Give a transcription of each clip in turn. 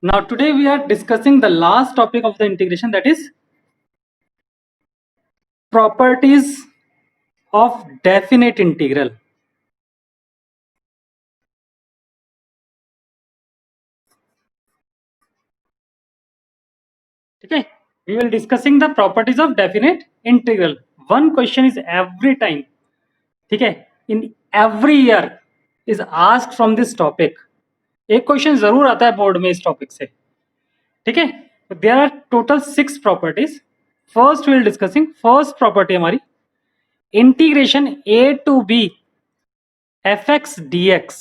Now today we are discussing the last topic of the integration, that is properties of definite integral. Okay, we will discussing the properties of definite integral. One question is every time, okay, in every year is asked from this topic. एक question जरूर आता है board में इस topic से, ठीक है. There are total 6 properties. First will discussing first property हमारी integration a to b fx dx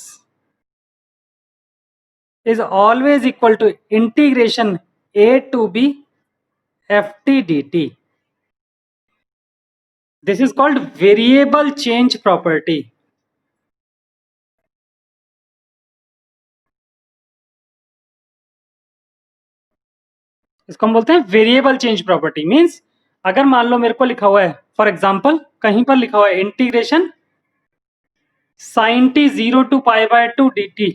is always equal to integration a to b ft dt. This is called variable change property. इसको हम बोलते हैं variable change property. Means अगर मान लो मेरे को लिखा हुआ है, फॉर एग्जांपल कहीं पर लिखा हुआ है integration sin t 0 to pi by 2 dt,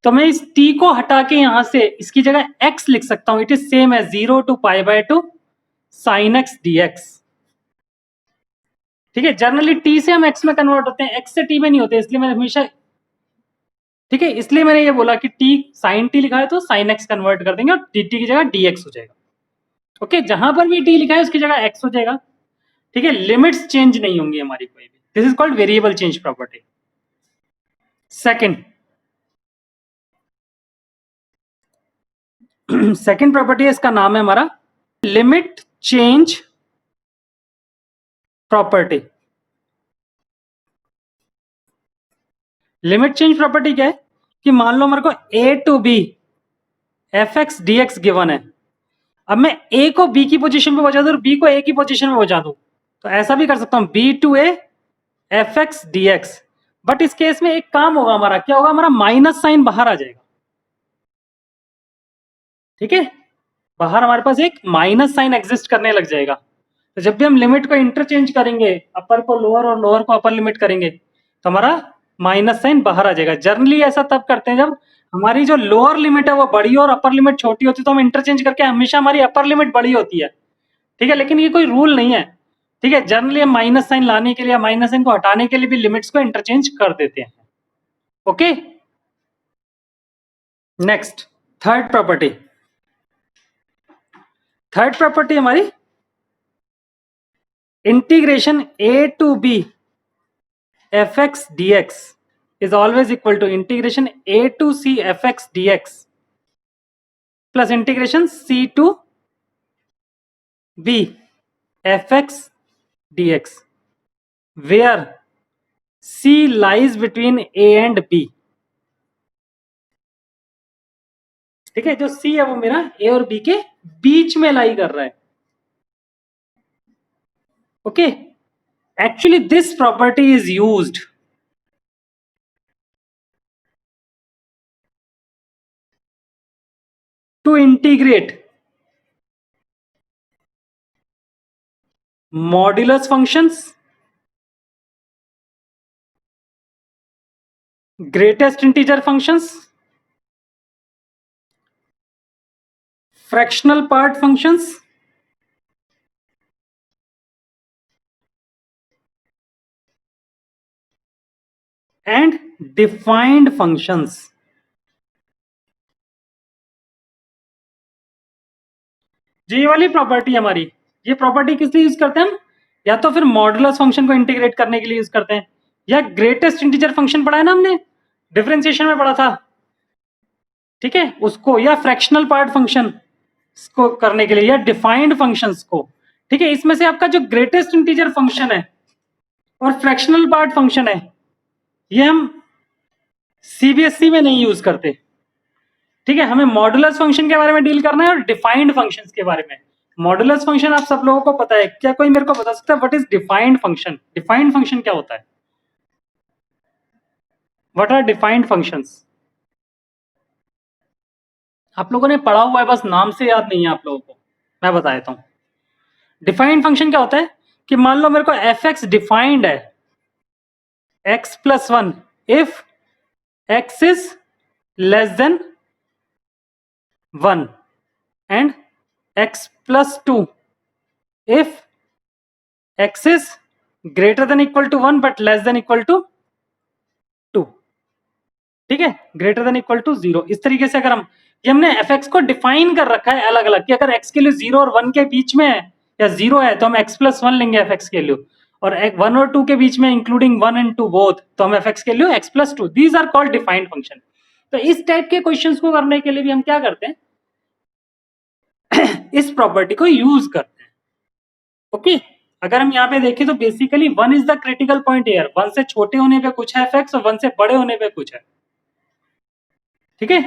तो मैं इस t को हटा के यहां से इसकी जगह x लिख सकता हूं. It is same as 0 to pi by 2 sin x dx. ठीक है, जनरली t से हम x में कन्वर्ट होते हैं, x से t में नहीं होते, इसलिए मैंने हमेशा, ठीक है, इसलिए मैंने ये बोला कि t sin t लिखा है तो sin x कन्वर्ट कर देंगे और dt की जगह dx हो जाएगा. ओके, जहां पर भी t लिखा है उसकी जगह x हो जाएगा. ठीक है, लिमिट्स चेंज नहीं होंगी हमारी कोई भी. This is called variable change property. Second property है, इसका नाम है हमारा limit change property. Limit change property क्या है कि मान लो मेरे को a to b fx dx given है. अब मैं a को b की पोजीशन पे पहुंचा दूं और b को a की पोजीशन पे पहुंचा दूं, तो ऐसा भी कर सकता हूं b to a fx dx. But इस केस में एक काम होगा हमारा, क्या होगा, हमारा माइनस साइन बाहर आ जाएगा. ठीक है, बाहर हमारे पास एक माइनस साइन एग्जिस्ट करने लग जाएगा. तो जब भी हम लिमिट को इंटरचेंज करेंगे, अपर को लोअर और लोअर को अपर लिमिट करेंगे, तो हमारा माइनस साइन बाहर आ जाएगा. जनरली ऐसा तब करते हैं जब हमारी जो लोअर लिमिट है वो बड़ी और अपर लिमिट छोटी होती है, तो हम इंटरचेंज करके हमेशा हमारी अपर लिमिट बड़ी होती है. ठीक है, लेकिन ये कोई रूल नहीं है. ठीक है, जनरली हम माइनस साइन लाने के लिए, माइनस साइन को हटाने के लिए भी लिमिट्स को इंटरचेंज कर देते हैं. Okay, next third property. Third property हमारी integration a to b fx dx is always equal to integration a to c fx dx plus integration c to b fx dx, where c lies between a and b. ठीक है, जो c है वो मेरा a और b के बीच में लाई कर रहा है. Okay, actually this property is used to integrate modulus functions, greatest integer functions, fractional part functions, and defined functions. जो ये वाली प्रॉपर्टी हमारी, ये प्रॉपर्टी किस लिए यूज करते हैं हम, या तो फिर मॉडुलस फंक्शन को इंटीग्रेट करने के लिए यूज करते हैं, या ग्रेटेस्ट इंटीजर फंक्शन पढ़ा है ना हमने, डिफरेंशिएशन में पढ़ा था. ठीक है, उसको, या फ्रैक्शनल पार्ट फंक्शन को करने के लिए, या डिफाइंड फंक्शंस को. ठीक है, इसमें से आपका जो ग्रेटेस्ट इंटीजर फंक्शन है और फ्रैक्शनल पार्ट फंक्शन है, ये हम सीबीएसई में नहीं यूज करते. ठीक है, हमें मॉडुलस फंक्शन के बारे में डील करना है और डिफाइंड फंक्शंस के बारे में. मॉडुलस फंक्शन आप सब लोगों को पता है, क्या कोई मेरे को बता सकता है what is defined function? Defined function क्या होता है? What are defined functions? आप लोगों ने पढ़ा हुआ है, बस नाम से याद नहीं है आप लोगों को. मैं बता देता हूं. डिफाइंड फंक्शन क्या होता है कि मान लो मेरे को एफ एक्स डिफाइंड है x plus 1 if x is less than 1 and x plus 2 if x is greater than equal to 1 but less than equal to 2. ठीक है, ग्रेटर देन इक्वल टू 0. इस तरीके से अगर हम ये हमने fx को डिफाइन कर रखा है अलग अलग कि अगर x के लिए 0 और 1 के बीच में है या 0 है तो हम x plus 1 लेंगे fx के लिए, और 1 और 2 के बीच में इंक्लूडिंग 1 and 2 बोथ तो हम fx के लिए x plus 2. These are called defined function. तो इस टाइप के क्वेश्चंस को करने के लिए भी हम क्या करते हैं इस प्रॉपर्टी को यूज करते हैं. ओके, अगर हम यहाँ पे देखें तो basically 1 is the critical point here. 1 से छोटे होने पे कुछ है fx और 1 से बड़े होने पे कुछ है. ठीक है,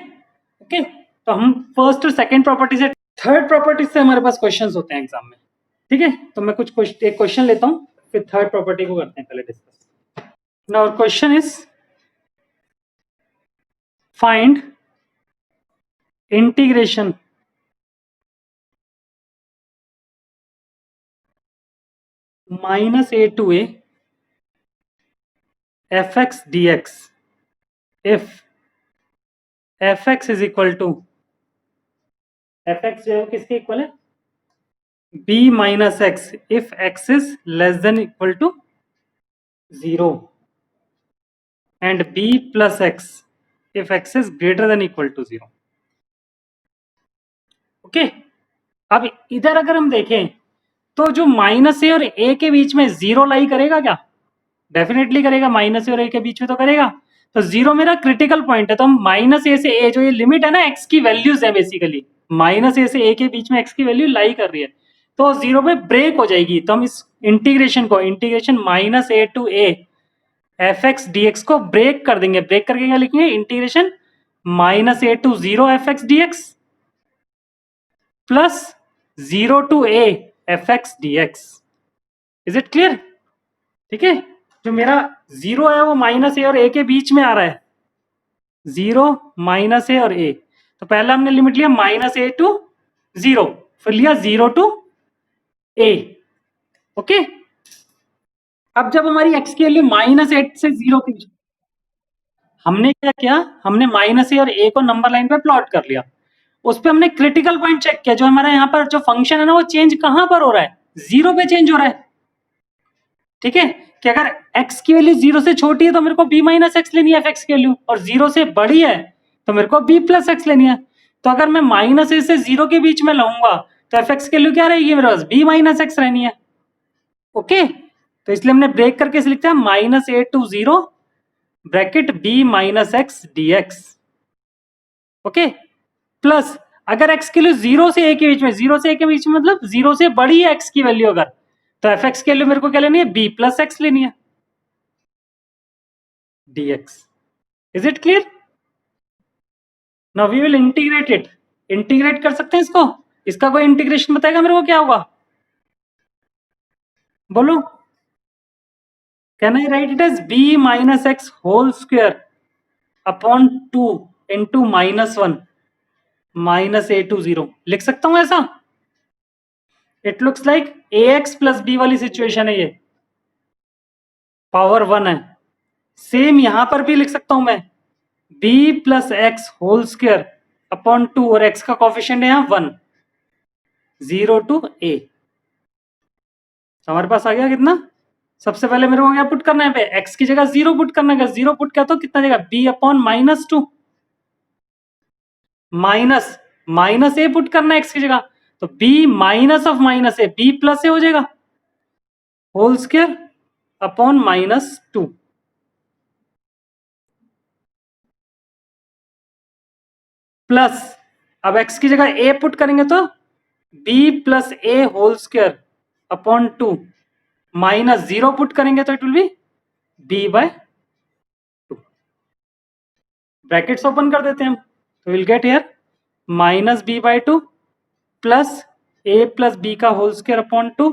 ओके. तो हम फर्स्ट और सेकंड प्रॉपर्टी से, थर्ड प्रॉपर्टी से हमारे पास क्वेश्चंस होते हैं एग्जाम में. ठीक है, तो मैं कुछ एक क्वेश्चन लेता हूं फिर थर्ड प्रॉपर्टी को करते हैं पहले discuss. Now question is find integration -a to a fx dx if fx is equal to, fx जो है किसके इक्वल है, b minus x if x is less than equal to 0 and b plus x if x is greater than equal to 0. Okay, अब इधर अगर हम देखें तो जो माइनस ए और ए के बीच में 0 लाई करेगा क्या, डेफिनेटली करेगा. माइनस ए और ए के बीच में तो करेगा. तो 0 मेरा क्रिटिकल पॉइंट है, तो हम माइनस ए से ए जो ये लिमिट है ना x की वैल्यूज है बेसिकली, माइनस ए से ए के बीच में x की वैल्यू लाई कर रही है तो 0 पे ब्रेक हो जाएगी. तो हम इस इंटीग्रेशन को, integration -a to a fx dx को ब्रेक कर देंगे. ब्रेक करके क्या लिखेंगे, integration -a to 0 fx dx plus 0 to a fx dx. Is it clear? ठीक है, जो मेरा 0 है वो -a और a के बीच में आ रहा है. 0 -a और a, तो पहला हमने लिमिट लिया -a to 0, फिर लिया 0 to a. ओके, अब जब हमारी x की वैल्यू -8 से 0 के बीच, हमने क्या किया, हमने -a और a को नंबर लाइन पे प्लॉट कर लिया. उस पे हमने क्रिटिकल पॉइंट चेक किया. जो हमारा यहाँ पर जो फंक्शन है ना वो चेंज कहां पर हो रहा है, 0 पे चेंज हो रहा है. ठीक है, कि अगर x की वैल्यू 0 से छोटी है तो मेरे को b माइनस एक्स लेनी है fx की वैल्यू, और 0 से बड़ी है तो मेरे को b प्लस एक्स लेनी है. तो अगर मैं -a से 0 के बीच में लाऊंगा तो fx की वैल्यू क्या रहेगी मेरे पास, b माइनस एक्स रहनी है. ओके, तो इसलिए हमने ब्रेक करके इसे लिखते हैं -a to 0 bracket b minus x dx. Okay, plus अगर x की वैल्यू 0 से a के बीच में, 0 से a के बीच में मतलब 0 से बड़ी है x की वैल्यू अगर, तो fx की वैल्यू मेरे को क्या लेनी है, b प्लस एक्स लेनी है dx. Is it clear? Now we will integrate it. Integrate कर सकते हैं इसको, इसका कोई इंटीग्रेशन बताएगा मेरे को क्या होगा, बोलो. Can I write it as b minus x whole square upon 2 into -1 -a to 0, लिख सकता हूं ऐसा. It looks like ax plus b वाली सिचुएशन है, ये पावर 1 है. सेम यहां पर भी लिख सकता हूं मैं b plus x whole square upon 2, और x का कोफिशिएंट है यहाँ 1, 0 to a. हमारे पास आ गया कितना, सबसे पहले मेरे को क्या पुट करना है, पे x की जगह 0 पुट करना है. 0 पुट किया तो कितना देगा, b upon -2 minus a put करना है x की जगह, तो b minus of minus a, b plus a हो जाएगा होल स्क्वायर अपॉन -2. प्लस अब x की जगह a पुट करेंगे तो b plus a whole square upon 2, -0 put करेंगे तो it will be b by 2. Brackets open कर देते हैं हम, तो will get here -b by 2 plus a plus b का whole square upon 2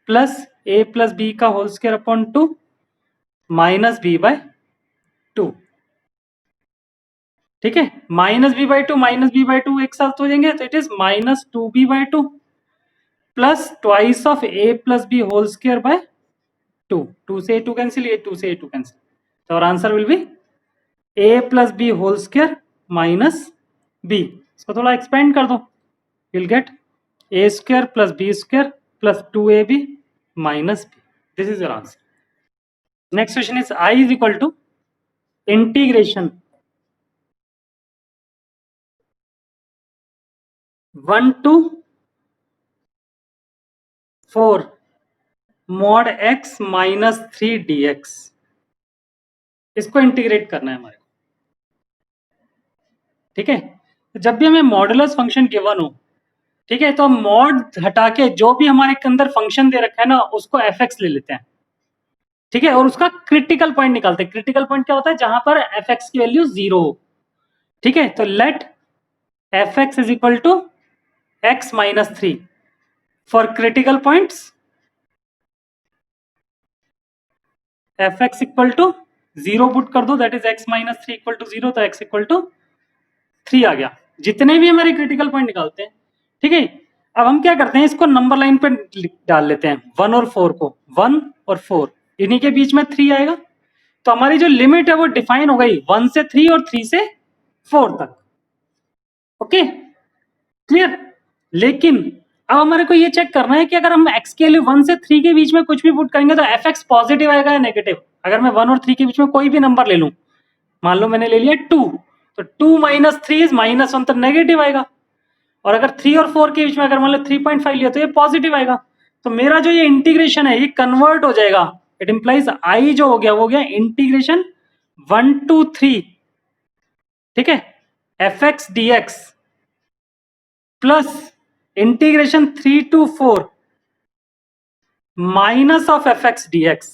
plus a plus b का whole square upon 2 -b by 2. ठीक है, -b बाय 2 एक साथ हो जाएंगे तो it is -2b by 2 plus twice of a plus b whole square by 2. 2 से a 2 कैंसिल, ये 2 से a 2 कैंसिल, तो और answer will be a plus b whole square minus b. इसको थोड़ा एक्सपेंड कर दो, you'll get a square plus b square plus 2ab minus b. This is your answer. Next question is I is equal to integration 1 to 4 mod x minus 3 dx. इसको integrate करना है हमारे को, ठीक है। जब भी हमें मॉडुलस फंक्शन गिवन हो, ठीक है, तो मॉड हटा के जो भी हमारे अंदर फंक्शन दे रखा है ना उसको एफ एक्स ले लेते हैं, ठीक है, और उसका क्रिटिकल पॉइंट निकालते हैं। क्रिटिकल पॉइंट क्या होता है? जहां पर एफ एक्स की वैल्यू 0 हो, ठीक है। तो let f x is equal to x minus 3 for critical points, f x equal to 0 put कर दो, that is x minus 3 equal to 0, तो एक्स इक्वल टू 3 आ गया। जितने भी हमारे क्रिटिकल पॉइंट निकालते हैं, ठीक है। अब हम क्या करते हैं, इसको नंबर लाइन पे डाल लेते हैं, 1 और 4 को, 1 और 4, इन्हीं के बीच में 3 आएगा। तो हमारी जो लिमिट है वो डिफाइन हो गई 1 से 3 और 3 से 4 तक। Okay, clear. लेकिन अब हमारे को ये चेक करना है कि अगर हम x के लिए 1 से 3 के बीच में कुछ भी पुट करेंगे तो एफ एक्स पॉजिटिव आएगा या नेगेटिव। अगर मैं 1 और 3 के बीच में कोई भी नंबर ले लूं, मान लो मैंने ले लिया 2, तो 2 माइनस 3 इज -1, तो नेगेटिव आएगा। और अगर 3 और 4 के बीच में अगर मान लो 3.5 लिया तो ये पॉजिटिव आएगा। तो मेरा जो ये इंटीग्रेशन है ये कन्वर्ट हो जाएगा, इट इंप्लाइज आई जो हो गया वो गया इंटीग्रेशन 1 to 3, ठीक है, f x d x plus integration 3 to 4 minus of f x d x,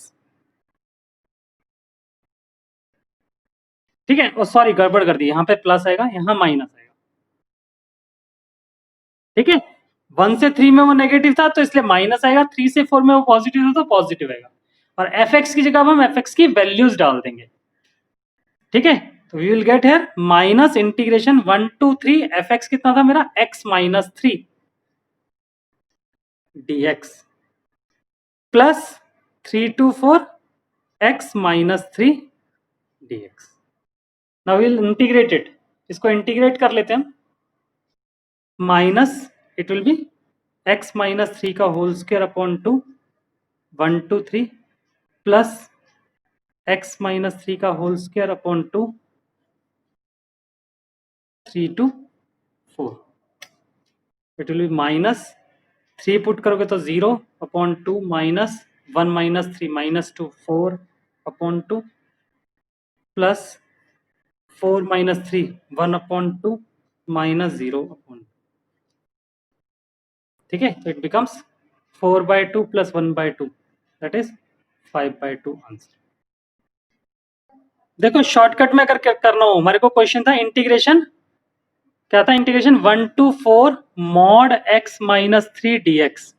ठीक है। और सॉरी गड़बड़ कर दी, यहां पे प्लस आएगा, यहां माइनस आएगा, ठीक है। 1 से 3 में वो नेगेटिव था तो इसलिए माइनस आएगा, 3 से 4 में वो पॉजिटिव था तो पॉजिटिव आएगा। और एफ एक्स की जगह हम एफ एक्स की वैल्यूज डाल देंगे, ठीक है। तो we will get here minus integration 1 to 3 f x कितना था मेरा, x minus 3 dx plus 3 to 4 x minus 3 dx। Now will integrate it, इसको इंटीग्रेट कर लेते हैं हम, minus it will be x minus 3 का होल स्क्वायर अपॉन 2 1 to 3 प्लस x माइनस 3 का whole square upon 2 3 to 4, it will B minus 3 put करोगे तो 0 upon 2 minus 1 minus 3 minus 2 4 upon 2 plus 4 minus 3 1 upon 2 minus 0 upon 2, ठीक है। तो it becomes 4/2 plus 1/2, that is 5/2 answer. देखो shortcut में अगर करना हो, हमारे को क्वेश्चन था इंटीग्रेशन, क्या था integration 1 to 4 mod x minus 3 dx।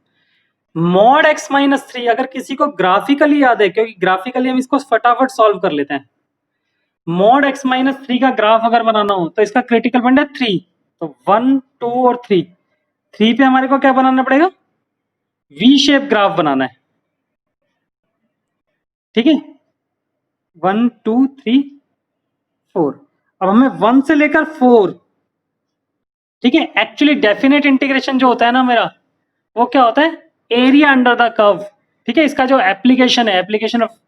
Mod x minus 3 अगर किसी को ग्राफिकली याद है, क्योंकि ग्राफिकली हम इसको फटाफट सॉल्व कर लेते हैं। मॉड x माइनस 3 का ग्राफ अगर बनाना हो तो इसका क्रिटिकल पॉइंट है 3, तो 1 2 और 3 पे हमारे को क्या बनाना पड़ेगा, वी शेप ग्राफ बनाना है, ठीक है। 1 2 3 4, अब हमें 1 से लेकर 4, ठीक है। एक्चुअली डेफिनेट इंटीग्रेशन जो होता है ना मेरा, वो क्या होता है, एरिया अंडर द कर्व, ठीक है। इसका जो एप्लीकेशन है, एप्लीकेशन ऑफ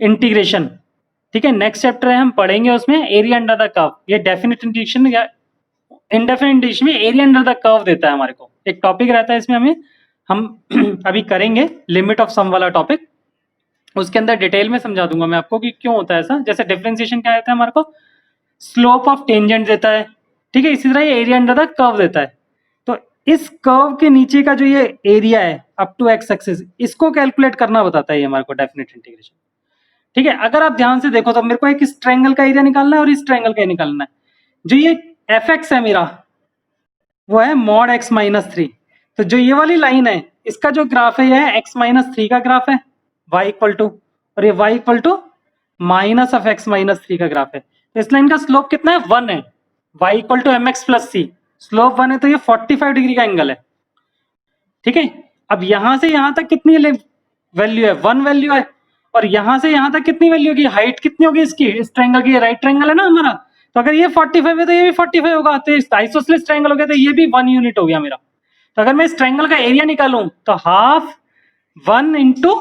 इंटीग्रेशन, ठीक है, नेक्स्ट चैप्टर है हम पढ़ेंगे उसमें एरिया अंडर द कर्व। ये डेफिनेट इंटीग्रेशन या इंडेफिनेट इंटीग्रेशन में एरिया अंडर द कर्व देता है हमारे को, एक टॉपिक रहता है इसमें हमें, हम अभी करेंगे लिमिट ऑफ सम वाला टॉपिक, उसके अंदर डिटेल में समझा दूंगा मैं आपको कि क्यों होता है ऐसा। जैसे डिफरेंशिएशन क्या रहता है हमारे को, स्लोप ऑफ टेंजेंट देता है, ठीक है, इसी तरह ये एरिया अंडर द कर्व देता है। तो इस कर्व के नीचे का जो ये एरिया है अप टू एक्स एक्सिस, इसको कैलकुलेट करना बताता है ये हमारे को डेफिनेट इंटीग्रेशन, ठीक है। अगर आप ध्यान से देखो तो मेरे को एक इस ट्रायंगल का एरिया निकालना है और इस ट्रायंगल का निकालना है। जो ये एफ एक्स है मेरा, वो है मॉड एक्स माइनस 3, तो जो ये वाली लाइन है इसका जो ग्राफ है ये है एक्स माइनस 3 का ग्राफ है, y इक्वल टू, और ये y equal to minus of x minus 3 का ग्राफ है। तो इस लाइन का स्लोप कितना है, 1 है, y equal to m x plus c, slope 1 है तो ये 45 डिग्री का एंगल है, ठीक है। अब यहां से यहां तक कितनी वैल्यू है, 1 वैल्यू है, और यहां से यहां तक कितनी वैल्यू होगी, हाइट कितनी होगी इसकी, इस ट्रायंगल की, राइट ट्रायंगल है ना हमारा, तो अगर ये 45 है तो ये भी 45 होगा, तो आइसोसेलेस ट्रायंगल हो गया, तो ये भी 1 यूनिट हो गया मेरा। तो अगर मैं इस ट्रायंगल का एरिया निकालूं तो हाफ 1 इंटू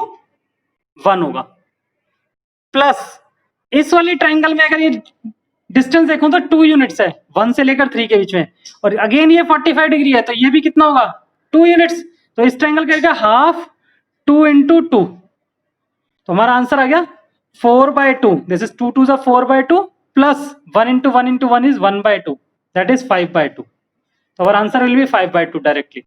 1 होगा, प्लस इस वाली ट्रायंगल में अगर ये डिस्टेंस देखूं तो 2 यूनिट्स है, 1 से लेकर 3 के बीच में, और अगेन ये 45 डिग्री है, तो ये भी कितना होगा 2 यूनिट्स। तो इस ट्रायंगल का एरिया हाफ 2 इंटू 2, तो हमारा आंसर आ गया 4/2। This is 2 2 4/2 plus 1 into 1 into 1 is 1/2, that is 5/2। तो our answer will B 5/2 directly.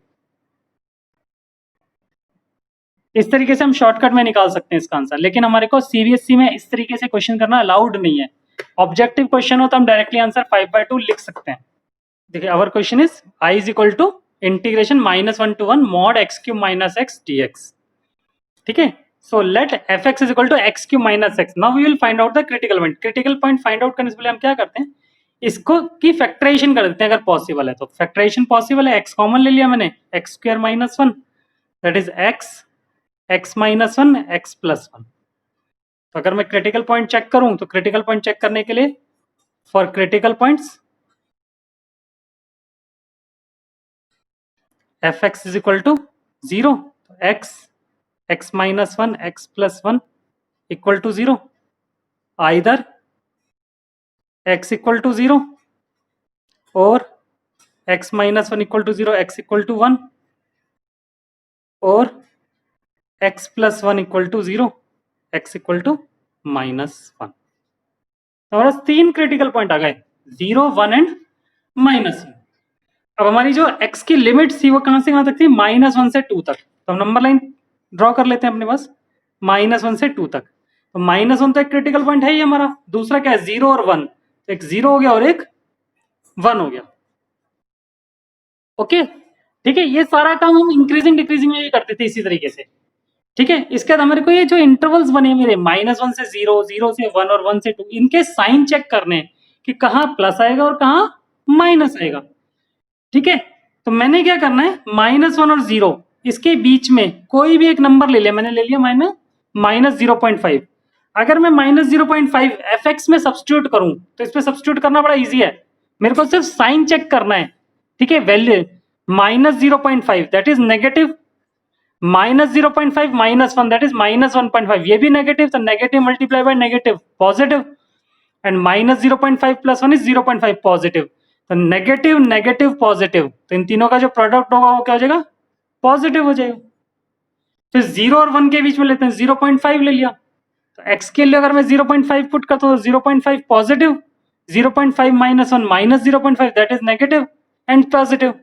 इस तरीके से हम शॉर्टकट में निकाल सकते हैं इसका आंसर, लेकिन हमारे को सीबीएसई में इस तरीके से क्वेश्चन करना अलाउड नहीं है। ऑब्जेक्टिव क्वेश्चन हो तो हम डायरेक्टली आंसर 5/2 लिख सकते हैं। देखिए our question is I is equal to integration -1 to 1 mod x³ - x dx। ठीक है, सो लेट fx is equal to x³ - x। Now we will find out the critical point. Critical point find out करने से पहले हम क्या करते हैं, इसको की फैक्टराइजेशन कर देते हैं अगर पॉसिबल है तो। फैक्टराइजेशन पॉसिबल है, x कॉमन ले लिया मैंने, x² - 1 that is x - 1 x + 1। तो अगर मैं क्रिटिकल पॉइंट चेक करूं तो क्रिटिकल पॉइंट चेक करने के लिए for critical points fx is equal to 0, x - 1 x + 1 equal to 0, either x equal to 0 और x - 1 equal to 0 x equal to 1 और x + 1 equal to 0 x equal to -1। तो हमारे 3 critical point आ गए, 0 1 and -1। अब हमारी जो x की limit थी वो कहां से कहां तक थी, -1 से 2 तक। तो हम नंबर लाइन ड्रॉ कर लेते हैं अपने पास, -1 से 2 तक। तो -1 तो एक क्रिटिकल पॉइंट है ही हमारा, दूसरा क्या है 0 और 1, तो एक 0 हो गया और एक 1 हो गया। ओके ठीक है, ये सारा काम हम इंक्रीजिंग डिक्रीजिंग में भी करते थे इसी तरीके से। ठीक है, इसके बाद हमारे को ये जो इंटरवल्स बने मेरे -1 से 0, 0 से 1 और 1 से 2, इनके साइन चेक करने कि कहाँ प्लस आएगा और कहाँ माइनस आएगा। ठीक है, तो मैंने क्या करना है, -1 और 0 इसके बीच में कोई भी एक नंबर ले लिया, मैंने ले लिया -0.5। अगर मैं -0.5 fx में सब्स्टिट्यूट करूं तो इस पे सब्स्टिट्यूट करना बड़ा इजी है, मेरे को सिर्फ साइन चेक करना है। ठीक है, value -0.5 that is negative, -0.5 -1 that is -1.5, ये भी नेगेटिव, तो negative multiply by negative positive, and -0.5 + 1 is 0.5 positive. तो नेगेटिव नेगेटिव पॉजिटिव, तो इन तीनों का जो प्रोडक्ट होगा वो क्या हो जाएगा, पॉजिटिव हो जाएगा। फिर 0 और 1 के बीच में लेते हैं, 0.5 ले लिया, तो x के लिए अगर मैं 0.5 पुट करता हूँ तो 0.5 positive, 0.5 - 1 -0.5 that is negative and positive.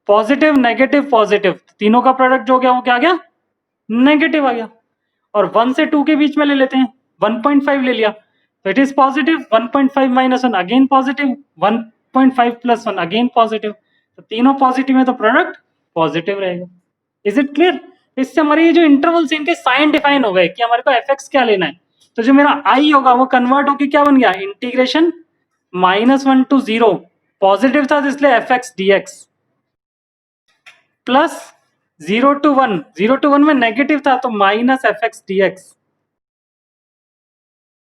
Positive negative positive, तीनों का प्रोडक्ट जो हो गया वो क्या आ गया, नेगेटिव आ गया। और 1 से 2 के बीच में ले लेते हैं, 1.5 ले लिया, तो it is positive, 1.5 - 1 again positive, 1.5 + 1 again positive. तो तीनों पॉजिटिव है तो प्रोडक्ट पॉजिटिव रहेगा। Is it clear? इससे हमारे ये जो इंटरवल्स इनके साइन डिफाइन हो गए कि हमारे को fx क्या लेना है। तो जो मेरा i होगा वो कन्वर्ट होकर क्या बन गया, इंटीग्रेशन -1 to 0, पॉजिटिव था तो इसलिए fx dx, plus 0 to 1, 0 to 1 में नेगेटिव था तो -fx dx,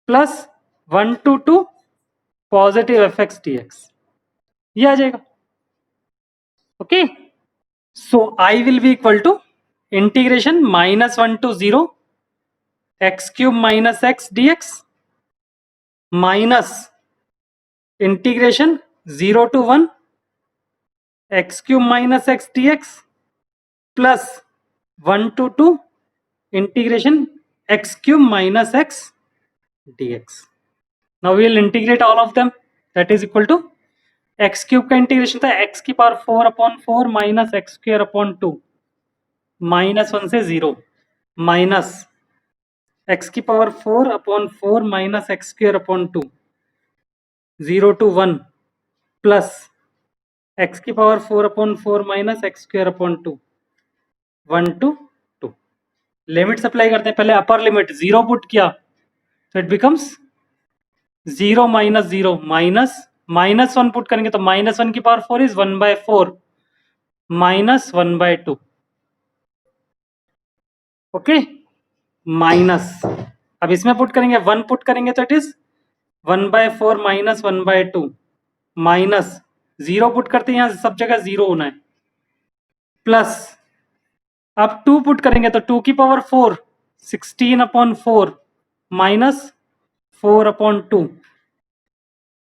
plus 1 to 2 positive fx dx, ये आ जाएगा। Okay, so i will be equal to integration -1 to 0 x³ - x dx minus integration 0 to 1 x³ - x dx plus 1 to 2 integration x³ - x dx। Now we will integrate all of them, that is equal to x³ का integration था x⁴/4 minus x² 2 -1 से 0 minus x⁴/4 minus x² 2 0 to 1 plus x⁴/4 minus x² 2 1 to 2। Limits apply करते हैं, पहले upper limit 0 put किया तो it becomes 0 - 0 minus -1 put करेंगे तो -1⁴ इज 1/4 -1/2। ओके, माइनस अब इसमें पुट करेंगे 1 पुट करेंगे तो it is 1/4 minus 1/2 minus 0 put करते हैं, यहाँ सब जगह 0 होना है, प्लस अब 2 पुट करेंगे तो 2 की पावर 4 16/4 माइनस 4/2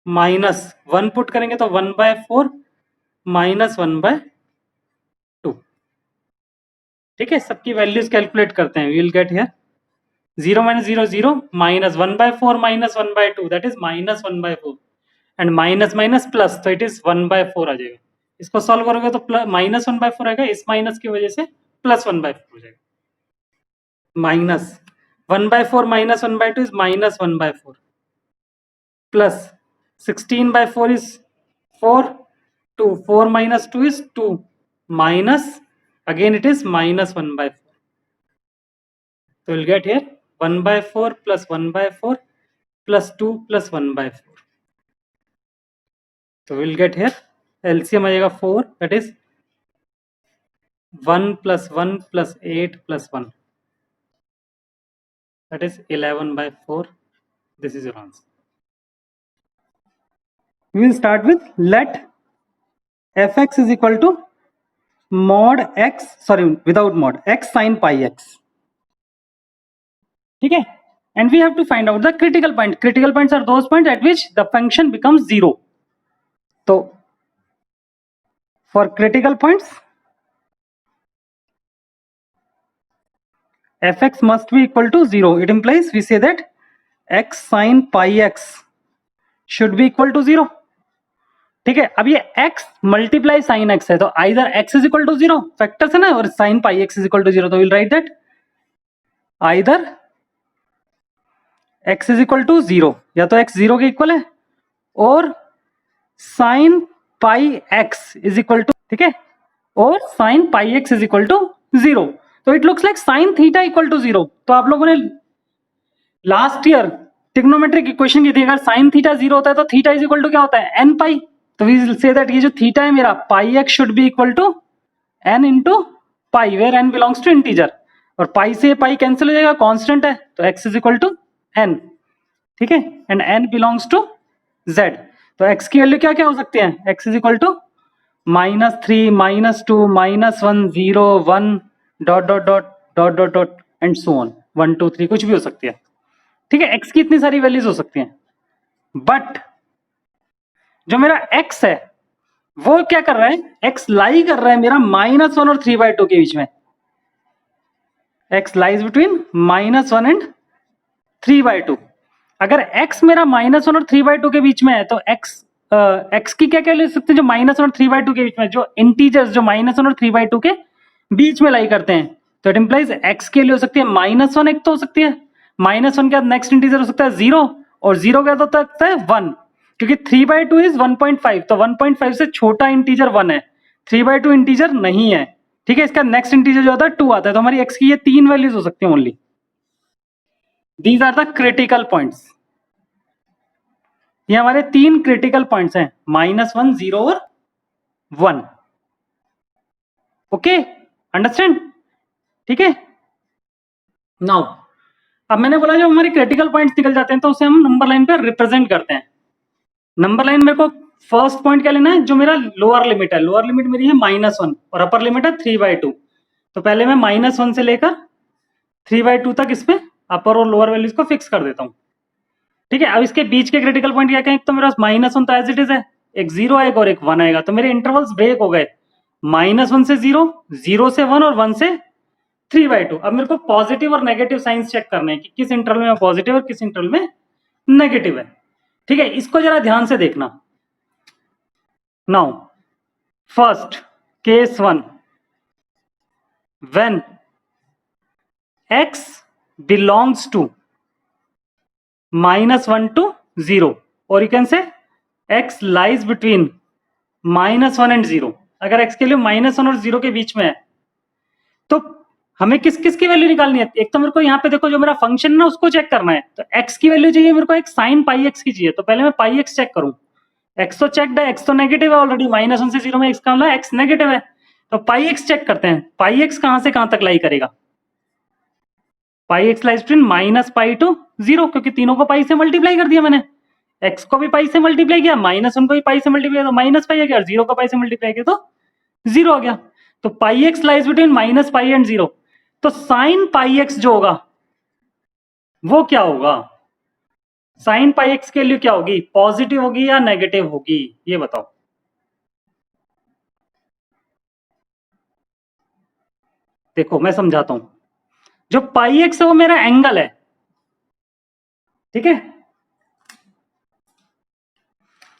माइनस 1 पुट करेंगे तो 1/4 माइनस 1/2। ठीक है, सबकी वैल्यूज कैलकुलेट करते हैं। We will get here 0 minus 0 0 minus 1/4 minus 1/2 that is minus 1/4 and minus minus plus तो इट इज 1/4 आ जाएगा। इसको सॉल्व करोगे तो प्लस माइनस 1/4 आएगा, इस माइनस की वजह से प्लस 1/4 हो जाएगा। Minus 1/4 minus 1/2 is minus 1/4 plus 16/4 is 4 2 4 minus 2 is 2 minus again it is minus 1/4. So we'll get here 1/4 plus 1/4 plus 2 plus 1/4. So we'll get here LCM आएगा 4 that is 1 plus 1 plus 8 plus 1 that is 11/4. This is your answer. We will start with let fx is equal to mod x, sorry without mod, x sin pi x. ठीक है, and we have to find out the critical point. Critical points are those points at which the function becomes 0. So for critical points fx must be equal to 0. It implies we say that x sin pi x should be equal to 0. ठीक है, अब ये x multiply sign x है तो either x is equal to 0, factors है ना, और sine pi x is equal to 0, तो will write that either x is equal to 0, या तो x 0 के इक्वल है, और sine pi x is equal to, ठीक है, और sine pi x is equal to 0। तो it looks like sine theta equal to 0। तो आप लोगों ने लास्ट ईयर ट्रिग्नोमेट्रिक इक्वेशन की थी, अगर साइन थीटा 0 होता है तो थीटा इज इक्वल टू क्या होता है, एन पाई। तो वी विल से दैट ये जो थीटा है मेरा pi x should be equal to n into pi, where n belongs to integer, और पाई से पाई कैंसिल हो जाएगा, कांस्टेंट है, तो x is equal to n। ठीक है, and n belongs to z। तो x की वैल्यू क्या क्या हो सकती है, x is equal to -3 -2 -1 0 1 dot dot dot dot dot dot and so on 1 2 3 कुछ भी हो सकती है। ठीक है, x की इतनी सारी वैल्यूज हो सकती हैं, बट जो मेरा x है वो क्या कर रहा है, x लाई कर रहा है मेरा -1 और 3/2 के बीच में। x lies between -1 and 3/2। अगर x मेरा -1 और 3/2 के बीच में है तो x की क्या क्या ले सकते हैं, जो -1 और 3/2 के बीच में, जो इंटीजर्स जो -1 और 3/2 के बीच में लाई करते हैं, तो इट इंप्लाइज x के लिए हो सकती है -1 एक तो हो सकती है, -1 के बाद नेक्स्ट इंटीजर हो सकता है 0, और 0 के बाद हो सकता है 1, क्योंकि 3/2 इज 1.5, तो 1.5 से छोटा इंटीजर 1 है, 3/2 इंटीजर नहीं है। ठीक है, इसका नेक्स्ट इंटीजर जो होता है 2 आता है, तो हमारी x की ये 3 वैल्यूज हो सकती हैं only. These are the critical points. ये हमारे 3 क्रिटिकल पॉइंट्स हैं, -1 0 और 1। Okay, understand? ठीक है, नाउ अब मैंने बोला जो हमारे क्रिटिकल पॉइंट्स निकल जाते हैं तो उसे हम नंबर लाइन पे रिप्रेजेंट करते हैं। नंबर लाइन मेरे को फर्स्ट पॉइंट क्या लेना है, जो मेरा लोअर लिमिट है, लोअर लिमिट मेरी है -1 और अपर लिमिट है 3/2। तो पहले मैं -1 से लेकर 3/2 तक इसमें अपर और लोअर वैल्यूज को फिक्स कर देता हूँ। ठीक है, अब इसके बीच के क्रिटिकल पॉइंट क्या क्या है, एक तो मेरे पास -1 तो एज इट इज है, एक 0 आएगा और एक 1 आएगा, तो मेरे इंटरवल्स ब्रेक हो गए, -1 से 0, 0 से 1 और 1 से 3/2। अब मेरे को पॉजिटिव और नेगेटिव साइंस चेक करने हैं कि किस इंटरवल में पॉजिटिव और किस इंटरवल में नेगेटिव है। ठीक है, इसको जरा ध्यान से देखना। Now first case 1, when x belongs to -1 to 0, or you can say x lies between -1 and 0। अगर x के लिए -1 और 0 के बीच में है तो हमें किस किस की वैल्यू निकालनी है, एक तो मेरे को यहाँ पे देखो जो मेरा फंक्शन है ना उसको चेक करना है, तो x की वैल्यू चाहिए मेरे को, एक साइन पाई x की चाहिए, तो पहले मैं पाई x चेक करूं। x तो चेकड है, x तो नेगेटिव है ऑलरेडी, -1 से 0 में x का मतलब x नेगेटिव है, तो पाई x चेक करते हैं। पाई x कहां से कहां तक लाई करेगा, पाई x लाइज बिटवीन -π to 0, क्योंकि तीनों को पाई से मल्टीप्लाई कर दिया मैंने, एक्स को भी पाई से मल्टीप्लाई किया, -1 को भी पाई से मल्टीप्लाई किया तो माइनस पाई आ गया, और 0 को पाई से मल्टीप्लाई किया तो 0 आ गया। तो pi x lies between minus pi and 0। तो साइन पाई एक्स जो होगा वो क्या होगा? साइन पाई एक्स की वैल्यू क्या होगी? पॉजिटिव होगी या नेगेटिव होगी, ये बताओ। देखो मैं समझाता हूं। जो पाई एक्स है वो मेरा एंगल है, ठीक है।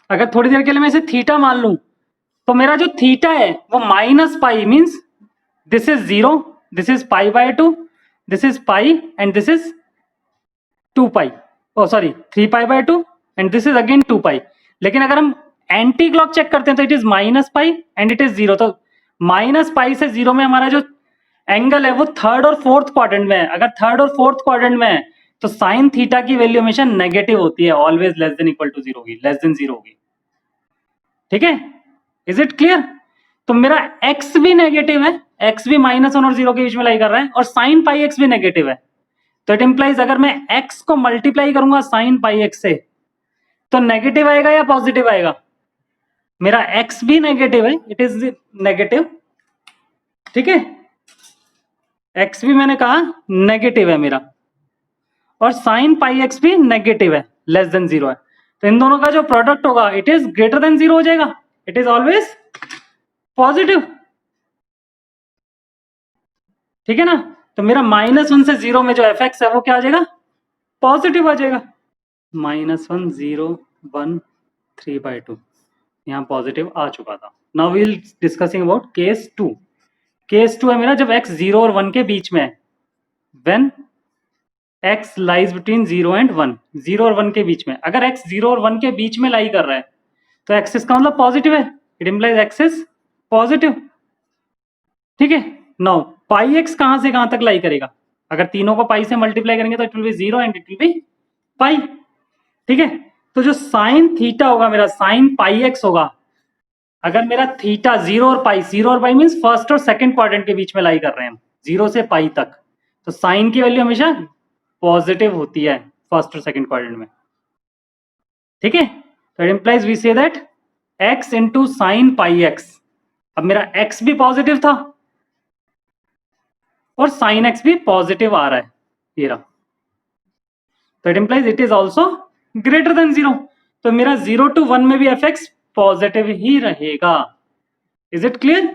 अगर थोड़ी देर के लिए मैं इसे थीटा मान लूं तो मेरा जो थीटा है वो minus pi means this is 0, this is π/2, this is pi and this is 2π, oh sorry 3π/2 and this is again 2π। लेकिन अगर हम एंटी क्लॉक चेक करते हैं तो it is -π and it is 0। तो -π से 0 में हमारा जो एंगल है वो थर्ड और फोर्थ क्वाड्रेंट में है। अगर थर्ड और फोर्थ क्वाड्रेंट में है तो साइन थीटा की वैल्यू हमेशा नेगेटिव होती है, always less than equal to 0 होगी, लेस देन 0 होगी, ठीक है। Is it clear? तो मेरा x भी नेगेटिव है, x भी -1 और 0 के बीच में लाई कर रहा है, और साइन पाई एक्स भी नेगेटिव है। तो इट इंप्लाइज अगर मैं x को मल्टीप्लाई करूंगा साइन पाई एक्स से तो नेगेटिव आएगा या पॉजिटिव आएगा? मेरा x भी नेगेटिव है, इट इज नेगेटिव, ठीक है। x भी मैंने कहा नेगेटिव है मेरा, और साइन पाई एक्स भी नेगेटिव है, लेस देन 0 है। तो इन दोनों का जो प्रोडक्ट होगा इट इज ग्रेटर देन 0 हो जाएगा, इट इज ऑलवेज पॉजिटिव, ठीक है ना। तो मेरा -1 से 0 में जो एफ एक्स है वो क्या आ जाएगा? पॉजिटिव आ जाएगा। -1 0 1 3/2 यहाँ पॉजिटिव आ चुका था। Now we will discussing about case 2। Case 2 है मेरा जब x 0 और 1 के बीच में है, when x lies between 0 and 1, 0 और 1 के बीच में। अगर x 0 और 1 के बीच में लाई कर रहा है तो x इसका मतलब पॉजिटिव है, it implies x is positive, ठीक है। नाउ पाई एक्स कहां से कहां तक लाई करेगा? अगर तीनों को पाई से मल्टीप्लाई करेंगे तो it will be 0 and it will be pi, ठीक है। तो जो साइन थीटा होगा मेरा साइन पाई एक्स होगा, अगर मेरा थीटा 0 और पाई, 0 और पाई मीन्स फर्स्ट और सेकंड क्वाड्रेंट के बीच में लाई कर रहे हैं हम, 0 से पाई तक, तो साइन की वैल्यू हमेशा पॉजिटिव होती है फर्स्ट और सेकंड क्वाड्रेंट में, ठीक है। तो it implies we say that x into sine pi x, अब मेरा x भी पॉजिटिव था और साइन एक्स भी पॉजिटिव आ रहा है, ये रहा। तो it implies it is also greater than 0। तो मेरा 0 to 1 में भी एफ एक्स पॉजिटिव ही रहेगा। Is it clear?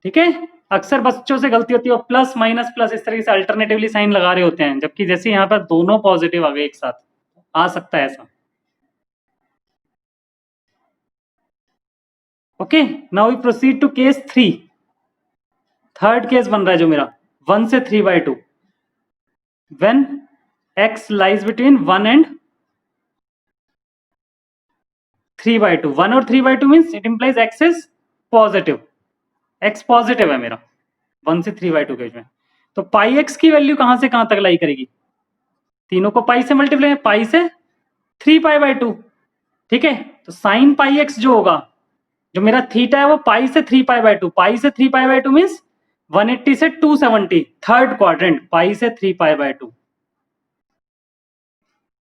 ठीक है। अक्सर बच्चों से गलती होती है, प्लस माइनस प्लस इस तरीके से अल्टरनेटिवली साइन लगा रहे होते हैं, जबकि जैसे यहाँ पर दोनों पॉजिटिव आ गए एक साथ, आ सकता है ऐसा। Okay, now we proceed to case 3। Third case बन रहा है जो मेरा 1 से 3/2, when x lies between 1 and 3/2। 1 और 3/2 means it implies x is positive, x positive है मेरा 1 से 3/2 के बीच में। तो पाई एक्स की वैल्यू कहां से कहां तक लाई करेगी? तीनों को पाई से मल्टीप्लाई, पाई से 3π/2, ठीक है। तो साइन पाई एक्स जो होगा, जो मेरा थीटा है वो पाई से 3π/2, पाई से 3π/2 मीन्स 180 से 270, थर्ड क्वाड्रेंट, पाई से 3π/2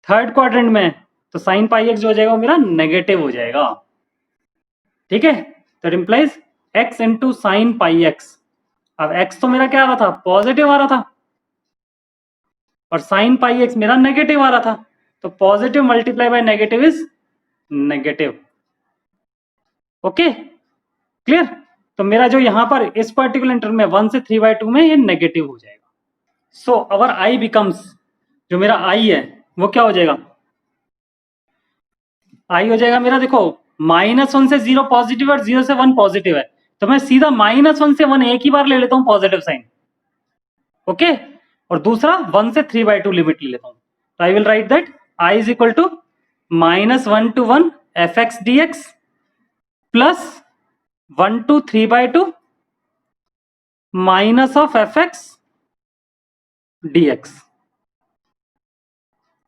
थर्ड क्वाड्रेंट में, तो साइन पाई एक्स जो हो जाएगा वो मेरा नेगेटिव हो जाएगा, ठीक है। तो it implies x into sine pi x. अब x तो मेरा क्या आ रहा था? पॉजिटिव आ रहा था, और साइन पाई एक्स मेरा नेगेटिव आ रहा था। तो positive multiply by negative is negative. Okay, clear? तो मेरा जो यहां पर इस पर्टिकुलर इंटरवल में 1 से 3/2 में ये नेगेटिव हो जाएगा। सो अवर आई बिकम्स, जो मेरा आई है वो क्या हो जाएगा? आई हो जाएगा मेरा, देखो -1 से 0 पॉजिटिव और 0 से 1 पॉजिटिव है, तो मैं सीधा -1 से 1 एक ही बार ले लेता हूं पॉजिटिव साइन, ओके। और दूसरा 1 से 3/2 लिमिट ले लेता हूं। तो I will write that I is equal to -1 to 1 f x d x plus 1 to 3/2 minus of f x d x,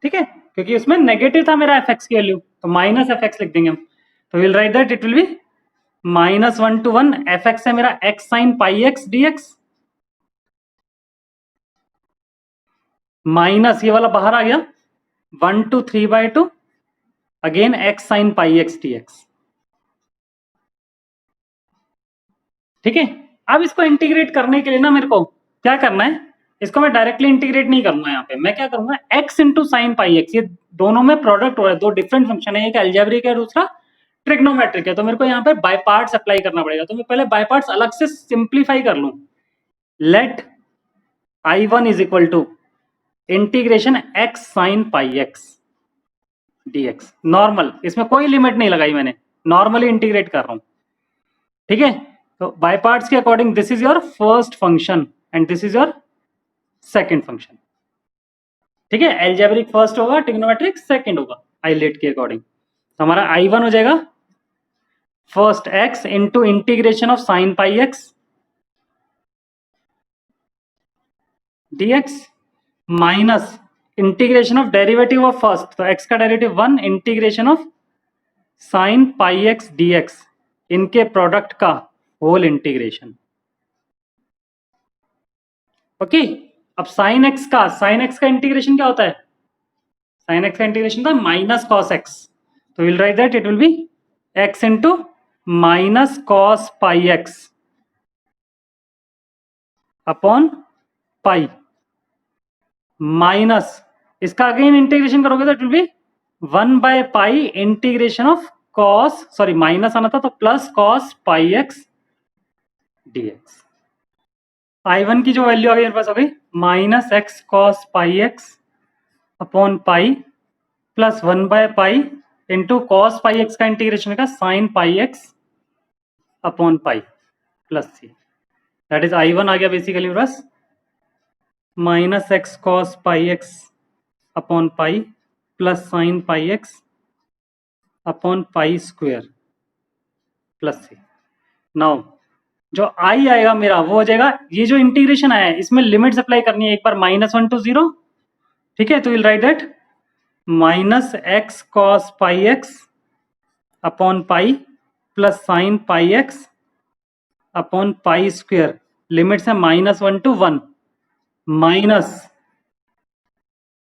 ठीक है। क्योंकि उसमें नेगेटिव था मेरा एफ एक्स की वैल्यू, तो माइनस एफ एक्स लिख देंगे हम। तो will write that it will be -1 to 1 f x है मेरा x sine pi x d x minus ये वाला बाहर आ गया 1 to 3/2 again x sin pi x dx। ठीक है, अब इसको इंटीग्रेट करने के लिए ना मेरे को क्या करना है, इसको मैं डायरेक्टली इंटीग्रेट नहीं करूंगा, यहाँ पे मैं क्या करूंगा x into sine pi x, ये दोनों में प्रोडक्ट हो रहा है, दो डिफरेंट फंक्शन है, एक अलजेब्रिक है दूसरा ट्रिग्नोमेट्रिक है, तो मेरे को यहाँ पे बाय पार्ट्स अप्लाई करना पड़ेगा। तो मैं पहले बाय पार्ट्स अलग से सिंप्लीफाई कर लूं। Let I1 is equal to integration x sine pi x dx, normal, इसमें कोई लिमिट नहीं लगाई मैंने, नॉर्मली इंटीग्रेट कर रहा हूं। ठीक है, तो बाय पार्ट्स के according this is your first function and this is your second function. ठीक है, एल्जेब्रिक फर्स्ट होगा, ट्रिग्नोमेट्रिक सेकंड होगा आइलेट के अकॉर्डिंग। तो हमारा I1 हो जाएगा first x into integration of sine pi x dx minus integration of derivative of first, तो x का derivative 1 integration of sine pi x dx, इनके प्रोडक्ट का होल इंटीग्रेशन। ओके, अब साइन एक्स का इंटीग्रेशन क्या होता है, साइन एक्स का इंटीग्रेशन था माइनस कॉस एक्स, तो will write that it will be x into minus cos pi x upon pi, minus इसका अगेन इंटीग्रेशन करोगे तो it will be 1 by pi integration of cos, sorry minus आना था तो plus cos pi x dx। I1 की जो value आ गई मेरे पास हो गई minus x cos pi x upon pi plus 1 by pi into cos pi x का इंटीग्रेशन का sine pi x upon pi plus C, that is I1 आ गया बेसिकली मेरे पास minus x cos pi x upon pi plus sine pi x upon pi square plus C. Now जो I आएगा मेरा वो हो जाएगा, ये जो इंटीग्रेशन आया है इसमें लिमिट्स अप्लाई करनी है, एक बार -1 to 0। ठीक है, तो will write that minus x cos pi x upon pi plus sine pi x upon pi square, limits है -1 to 1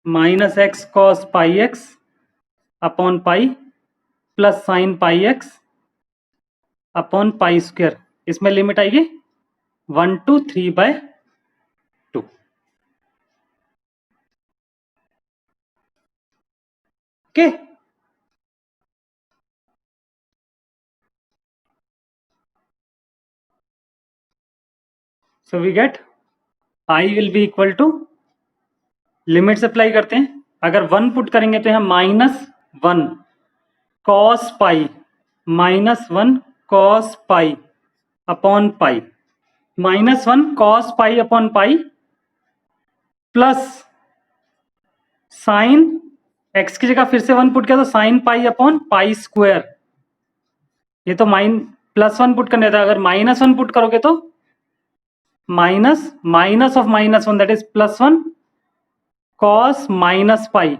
minus x cos pi x upon pi plus sine pi x upon pi square, इसमें limit आएगी 1 to 3/2। Okay, so we get I will be equal to, limits apply करते हैं, अगर 1 put करेंगे तो यहाँ -1 cos pi -1 cos pi upon pi, -1 cos pi upon pi plus sine x की जगह फिर से 1 पुट किया तो sine pi upon pi square, ये तो +1 पुट करने था, अगर -1 पुट करोगे तो minus of -1 that is +1 cos minus pi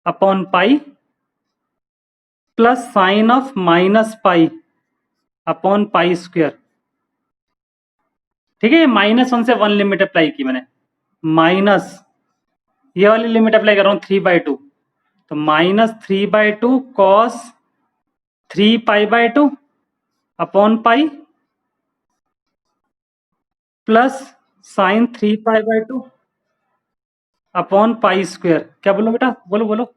upon pi plus sine of minus pi upon pi square. ठीक है, -1 से 1 लिमिट अप्लाई की मैंने, माइनस ये वाली लिमिट अप्लाई कर रहा हूं 3/2, तो -3/2 cos 3π/2 upon pi plus sine 3π/2 upon pi square. क्या बोलो बेटा, बोलो बोलो।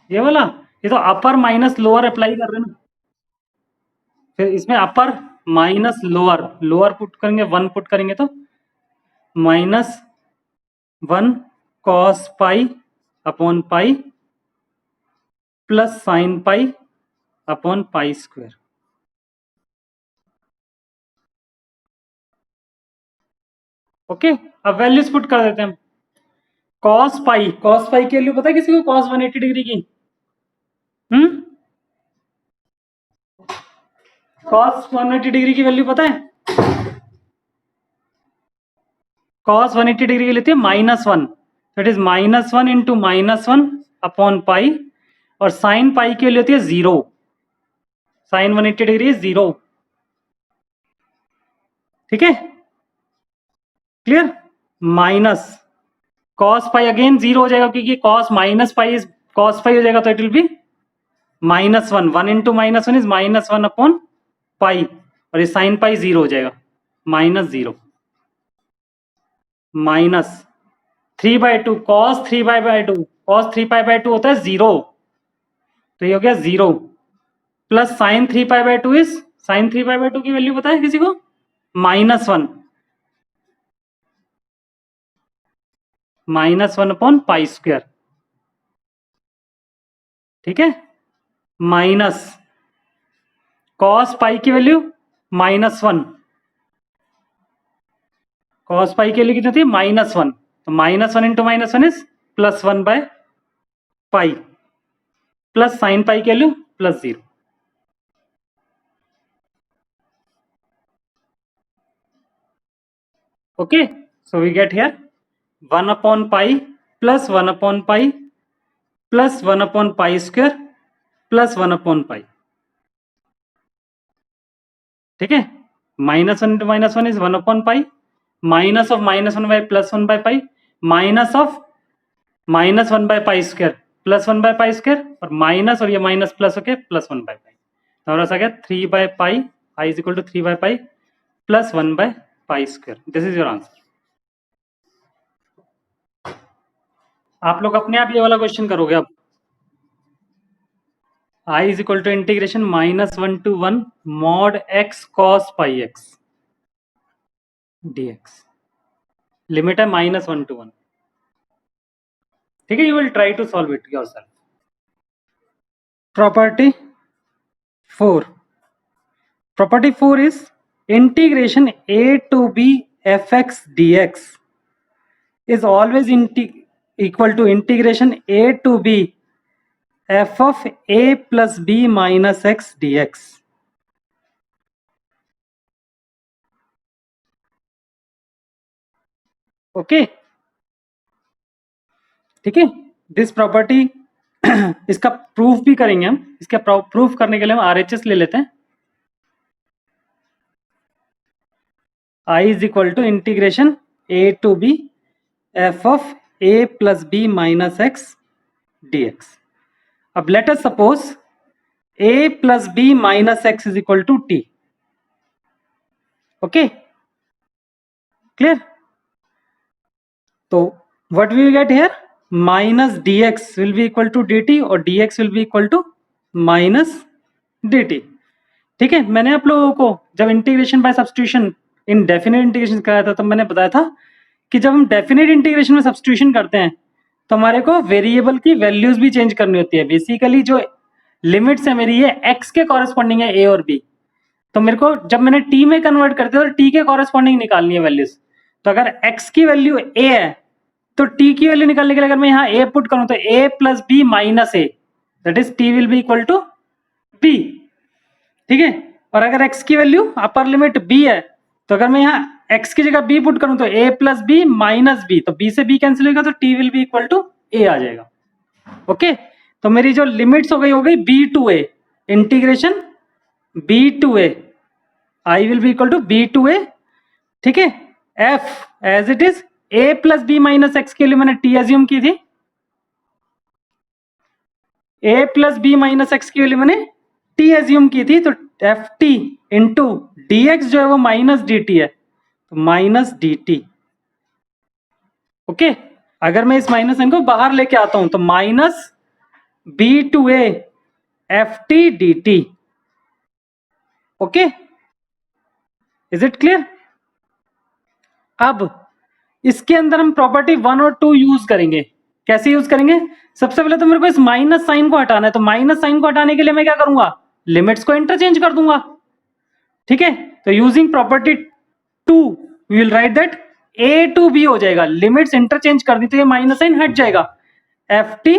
ये वाला, ये तो अपर माइनस लोअर अप्लाई कर रहे हैं ना, फिर इसमें अपर माइनस लोअर, लोअर पुट करेंगे 1 पुट करेंगे तो -1 cos pi upon pi plus sine pi upon pi square. Okay, अब वैल्यूज पुट कर देते हैं हम। कॉस पाई की वैल्यू पता है किसी को, कॉस 180 डिग्री की? कॉस 180 डिग्री की वैल्यू पता है? कॉस 180 डिग्री की लेती है -1, तो it is -1 into -1 upon pi, और साइन पाई की वैल्यू होती है 0, साइन 180 डिग्री 0, ठीक है, क्लियर। माइनस कॉस पाई, अगेन जीरो हो जाएगा क्योंकि cos minus pi is cos pi हो जाएगा, तो it will be -1, 1 into -1 is -1 upon pi, और ये साइन पाई जीरो हो जाएगा, -0 माइनस 3/2 कॉस 3/2, कॉस 3π/2 होता है 0, तो ये हो गया 0, प्लस साइन 3π/2 इज, साइन 3π/2 की वैल्यू पता है किसी को? -1, -1 अपॉन पाई स्क्वायर, ठीक है, माइनस कॉस पाई की वैल्यू -1, कॉस पाई की वैल्यू कितनी थी? -1, तो -1 इंटू -1 इज +1/पाई, प्लस साइन पाई की value +0, okay, so we get here 1 upon pi plus 1 upon pi plus 1 upon pi square plus 1 upon pi, ठीक है, -1 into -1 is 1 upon pi, minus of -1 by +1 by pi, minus of -1 by pi square plus 1 by pi square, और minus और ये minus plus होके +1 by pi, तो हमारा आ गया 3/pi, I is equal to 3/pi plus 1 by pi square, this is your answer. आप लोग अपने आप ये वाला क्वेश्चन करोगे अब, I is equal to integration -1 to 1 mod x cos pi x dx, limit है -1 to 1, ठीक है, you will try to solve it yourself। Property 4, property 4 is integration a to b fx dx is always equal to integration a to b f of a plus b minus x dx, okay, ठीक है, this property इसका proof भी करेंगे हम, इसका proof करने के लिए हम RHS ले लेते हैं, I is equal to integration a to b f of a plus b minus x dx। अब let us suppose a plus b minus x is equal to t, okay, clear, तो what we will get here, minus dx will be equal to dt और dx will be equal to minus dt, ठीक है। मैंने आप लोगों को जब integration by substitution in definite integration कराया था, तब मैंने बताया था कि जब हम डेफिनेट इंटीग्रेशन में सब्स्टिट्यूशन करते हैं तो हमारे को वेरिएबल की वैल्यूज भी चेंज करनी होती है। बेसिकली जो लिमिट्स है मेरी, ये x के कॉरेस्पॉन्डिंग है a और b, तो मेरे को जब मैंने t में कन्वर्ट करते तो t के कॉरेस्पॉन्डिंग निकालनी है वैल्यूज, तो अगर x की वैल्यू a है तो t की वैल्यू निकालने के लिए अगर मैं यहाँ a पुट करूं तो a plus b minus a, that is t will be equal to b, ठीक है, और अगर x की वैल्यू अपर लिमिट b है तो अगर मैं यहाँ x की जगह b पुट करूं तो a plus b minus b, तो b से b कैंसिल होगा तो t will be equal to a आ जाएगा, ओके, तो मेरी जो लिमिट्स हो गई b to a, integration b to a, I will be equal to b to a, ठीक है, f as it is a plus b minus x के लिए मैंने t एज्यूम की थी, a plus b minus x की value मैंने t assume की थी, तो F T into D x जो है वो माइनस डी टी है, तो माइनस डी टी, ओके, अगर मैं इस माइनस साइन को बाहर लेके आता हूं तो minus b to a f t d t, okay, is it clear. अब इसके अंदर हम प्रॉपर्टी 1 और 2 यूज करेंगे। कैसे यूज करेंगे? सबसे पहले तो मेरे को इस माइनस साइन को हटाना है, तो माइनस साइन को हटाने के लिए मैं क्या करूंगा, लिमिट्स को इंटरचेंज कर दूंगा, ठीक है, तो using property 2 we will write that a to b हो जाएगा, लिमिट्स इंटरचेंज कर दी तो ये माइनस साइन हट जाएगा, F t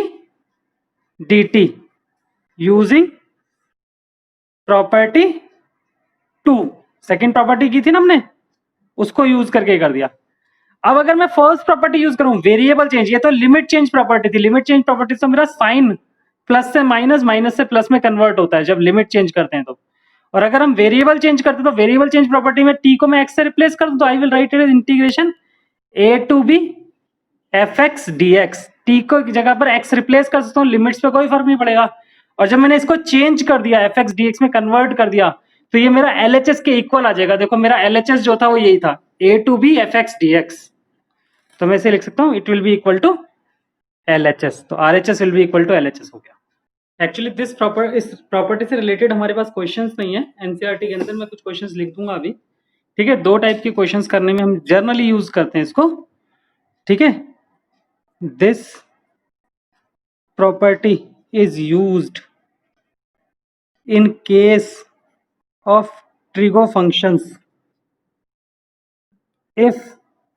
d T using property 2, second property की थी ना हमने, उसको यूज करके कर दिया। अब अगर मैं फर्स्ट प्रॉपर्टी यूज करूं, वेरिएबल चेंज, ये तो लिमिट चेंज प्रॉपर्टी थी, लिमिट चेंज प्रॉपर्टी से मेरा साइन प्लस से माइनस, माइनस से प्लस में कन्वर्ट होता है जब लिमिट चेंज करते हैं तो, और अगर हम वेरिएबल चेंज करते तो वेरिएबल चेंज प्रॉपर्टी में टी को मैं एक्स से रिप्लेस कर दूं तो I will write it as integration a to b f x d x. T को जगह पर एक्स रिप्लेस कर सकता हूँ, लिमिट्स पे कोई फर्क नहीं पड़ेगा। और जब मैंने इसको चेंज कर दिया एफ एक्स डी एक्स में कन्वर्ट कर दिया तो ये मेरा एल एच एस के इक्वल आ जाएगा। देखो मेरा एल एच एस जो था वो यही था, a to b f x d x. तो मैं इसे लिख सकता हूँ it will be equal to L H S. तो R H S will be equal to L H S हो गया। एक्चुअली इस प्रॉपर्टी से रिलेटेड हमारे पास क्वेश्चंस नहीं है एनसीईआरटी के अंदर, मैं कुछ क्वेश्चंस लिख दूंगा अभी। ठीक है, दो टाइप के क्वेश्चंस करने में हम जनरली यूज करते हैं इसको। ठीक है, this property is used in case of trigo functions if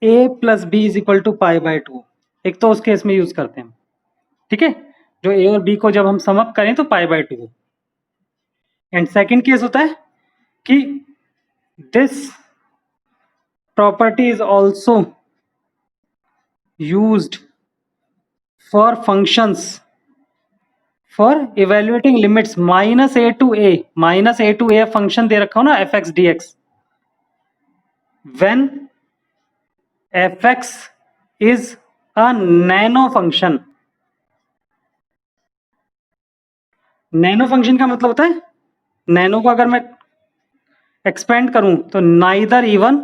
a plus b is equal to pi by 2। एक तो उस केस में यूज करते हैं। ठीक है, जो a और b को जब हम सम अप करें तो pi by 2। And second case होता है कि this property is also used for functions for evaluating limits minus a to a function दे रखा हो ना f x dx, when f x is a nano function। Nano function का मतलब होता है, नैनो को अगर मैं एक्सपेंड करूं तो neither even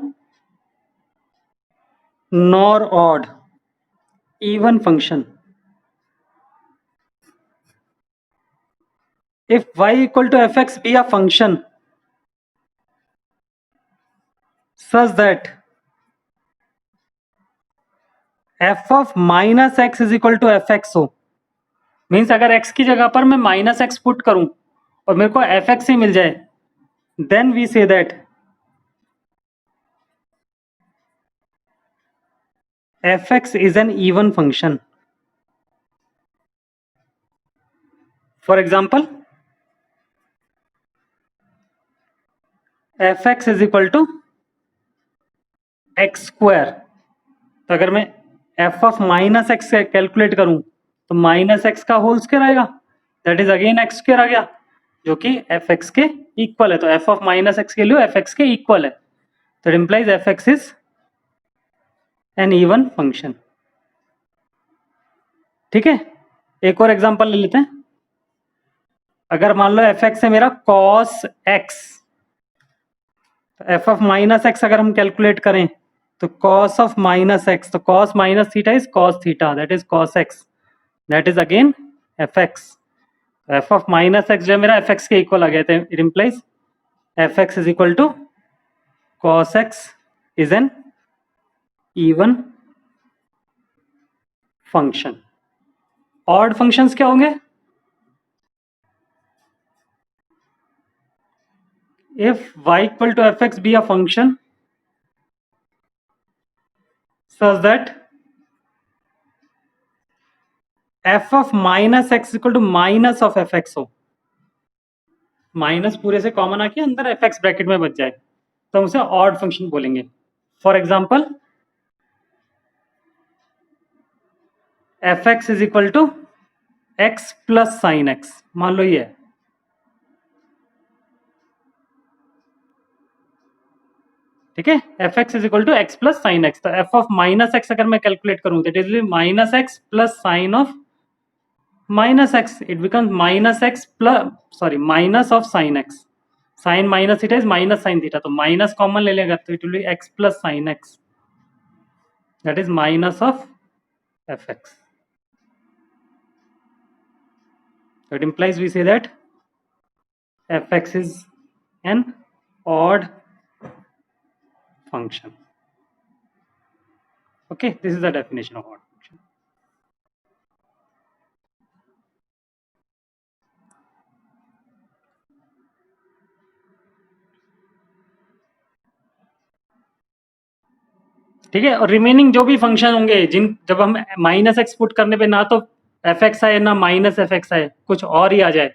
nor odd, even function. if y equal to fx be a function such that f of minus x is equal to f x हो, मीन्स अगर x की जगह पर मैं माइनस एक्स पुट करूं और मेरे को एफ एक्स ही मिल जाए, then we say that f x is an even function. For example f x is equal to x square. तो अगर मैं f of minus x calculate करूं तो माइनस एक्स का होल स्क्वायर आएगा, that is again x square आ गया, जो कि एफ एक्स के इक्वल है। तो एफ ऑफ माइनस एक्स के लिए एफ एक्स के इक्वल है, तो it implies f x is an even function. ठीक है, एक और एग्जांपल ले लेते हैं। अगर मान लो एफ एक्स है मेरा cos x, f of minus x अगर हम कैलकुलेट करें तो कॉस ऑफ माइनस एक्स, तो cos minus theta is cos theta, that is cos x, that is again f x. F of minus x जो है मेरा एफ एक्स के equal आ गया था, it implies f x is equal to cos x is an even function. Odd functions क्या होंगे? if y equal to fx be a function such that f of minus x equal to minus of fx हो, minus पूरे से common आके अंदर fx bracket में बच जाए, तो हम उसे ऑड फंक्शन बोलेंगे। For example fx is equal to x plus sine x, मान लो ये है। ठीक है, f x is equal to x plus sine x. तो एफ ऑफ माइनस एक्स अगर मैं कैलकुलेट करूं तो it is minus x plus sine of minus x, it becomes minus x plus sorry minus of sine x. Sine minus theta is minus sine theta, तो minus common ले लेगा तो it will B x plus sine x, that is minus of f x. So it implies we say that fx is an odd function. Okay, this is the definition of odd function. ठीक है, और remaining जो भी function होंगे जिन जब हम minus x put करने पे ना तो एफ एक्स आए ना माइनस एफ एक्स आए, कुछ और ही आ जाए,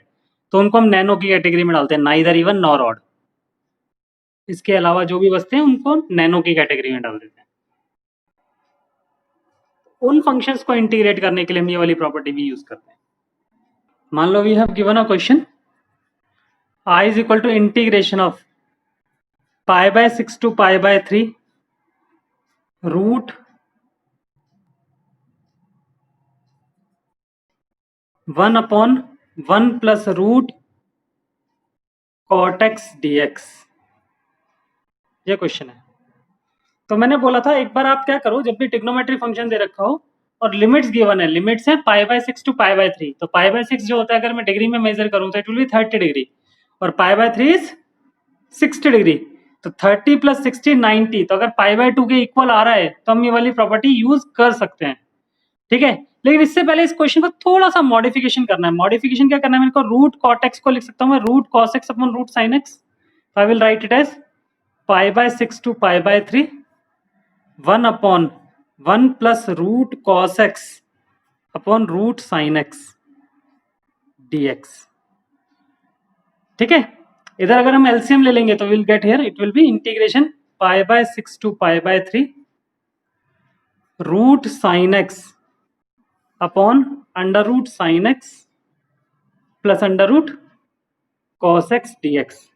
तो उनको हम नैनो की कैटेगरी में डालते हैं, नाइदर इवन नॉर ऑड। इसके अलावा जो भी बचते हैं उनको नैनो की कैटेगरी में डाल देते हैं। उन फंक्शंस को इंटीग्रेट करने के लिए हम ये वाली प्रॉपर्टी भी यूज करते हैं। मान लो we have given a question I is equal to integration of pi by 6 to pi by 3 root 1 upon 1 plus root cot x dx। ये क्वेश्चन है। तो मैंने बोला था एक बार आप क्या करो, जब भी ट्रिग्नोमेट्री फंक्शन दे रखा हो और लिमिट्स गिवन है, लिमिट्स है pi by 6 to pi by 3, तो पाई बाय 6 जो होता है अगर मैं डिग्री में मेजर करूं तो इट विल बी 30 डिग्री और पाई बाय 3 इज 60 डिग्री। तो 30 प्लस 60 90, तो अगर पाई बाय 2 के इक्वल आ रहा है तो हम ये वाली प्रॉपर्टी यूज कर सकते हैं। ठीक है, लेकिन इससे पहले इस क्वेश्चन को थोड़ा सा मॉडिफिकेशन करना है। मॉडिफिकेशन क्या करना है मेरे को, रूट कॉट एक्स को लिख सकता हूं मैं root cos x upon root sine x. I will write it as pi by 6 to pi by 3 1 upon 1 plus root cos x upon root sin x dx। ठीक है, इधर अगर हम एलसीएम ले लेंगे तो will get here it will be integration pi by 6 to pi by 3 root sine x upon under root sine x plus under root cos x dx.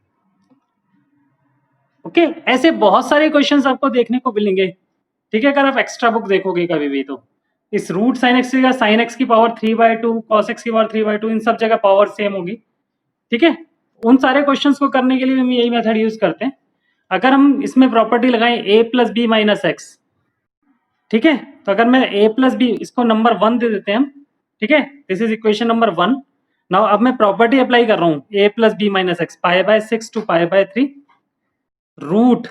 Okay, ऐसे बहुत सारे क्वेश्चंस आपको देखने को मिलेंगे। ठीक है, अगर आप एक्स्ट्रा बुक देखोगे कभी भी तो इस रूट साइन एक्स की साइन एक्स की पावर 3/2 कॉस एक्स की पावर 3/2 इन सब जगह पावर सेम होगी। ठीक है, उन सारे क्वेश्चंस को करने के लिए हम यही मेथड यूज करते हैं। अगर हम इसमें प्रॉपर्टी लगाएं a plus b minus x, ठीक है, तो अगर मैं a प्लस बी इसको नंबर 1 दे देते हैं हम। ठीक है, this is equation number 1। Now अब मैं प्रॉपर्टी अप्लाई कर रहा हूँ a plus b minus x pi by 6 to pi by 3 root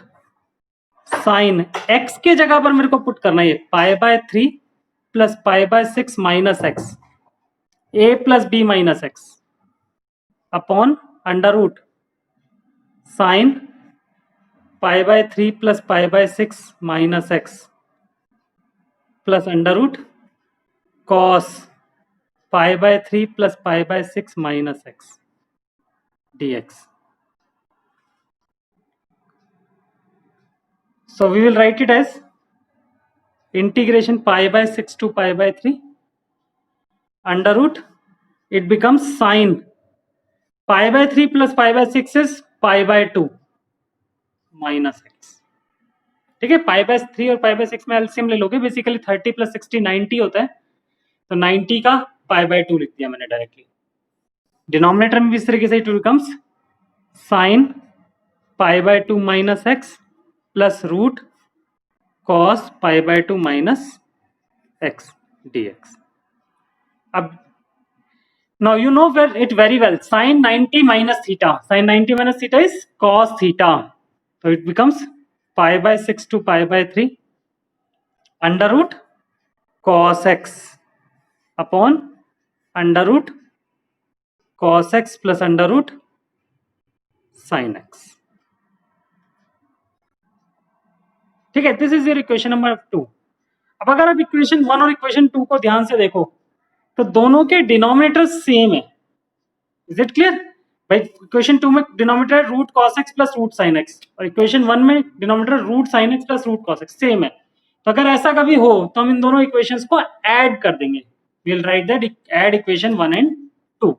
sine x के जगह पर मेरे को पुट करना है pi by 3 plus pi by 6 minus x a plus b minus x upon under root sine pi by 3 plus pi by 6 minus x plus under root cos pi by 3 plus pi by 6 minus x dx। So we will write it as integration pi by 6 to pi by 3 under root it becomes sine pi by 3 plus pi by 6 is pi by 2 minus x। ठीक है, pi by 3 और पाई by 6 में LCM ले लोगे, basically 30 plus 60 90 होता है, तो 90 का पाई बाय 2 लिख दिया मैंने डायरेक्टली। डिनोमिनेटर में भी इस तरीके से it becomes sine pi by 2 minus x plus root cos pi by 2 minus x dx। अब now you know it very well, sin 90 minus theta, sin 90 minus theta is cos theta, so it becomes pi by 6 to pi by 3 under root cos x upon under root cos x plus under root sin x। ठीक है, this is your equation number 2। अब अगर आप equation 1 और equation 2 को ध्यान से देखो तो दोनों के डिनोमिनेटर सेम है। इज इट क्लियर भाई? इक्वेशन 2 में denominator root cos x plus root sine x और इक्वेशन 1 में denominator root sine x plus root cos x same है। तो अगर ऐसा कभी हो तो हम इन दोनों इक्वेशंस को ऐड कर देंगे। We will write that add equation 1 and 2।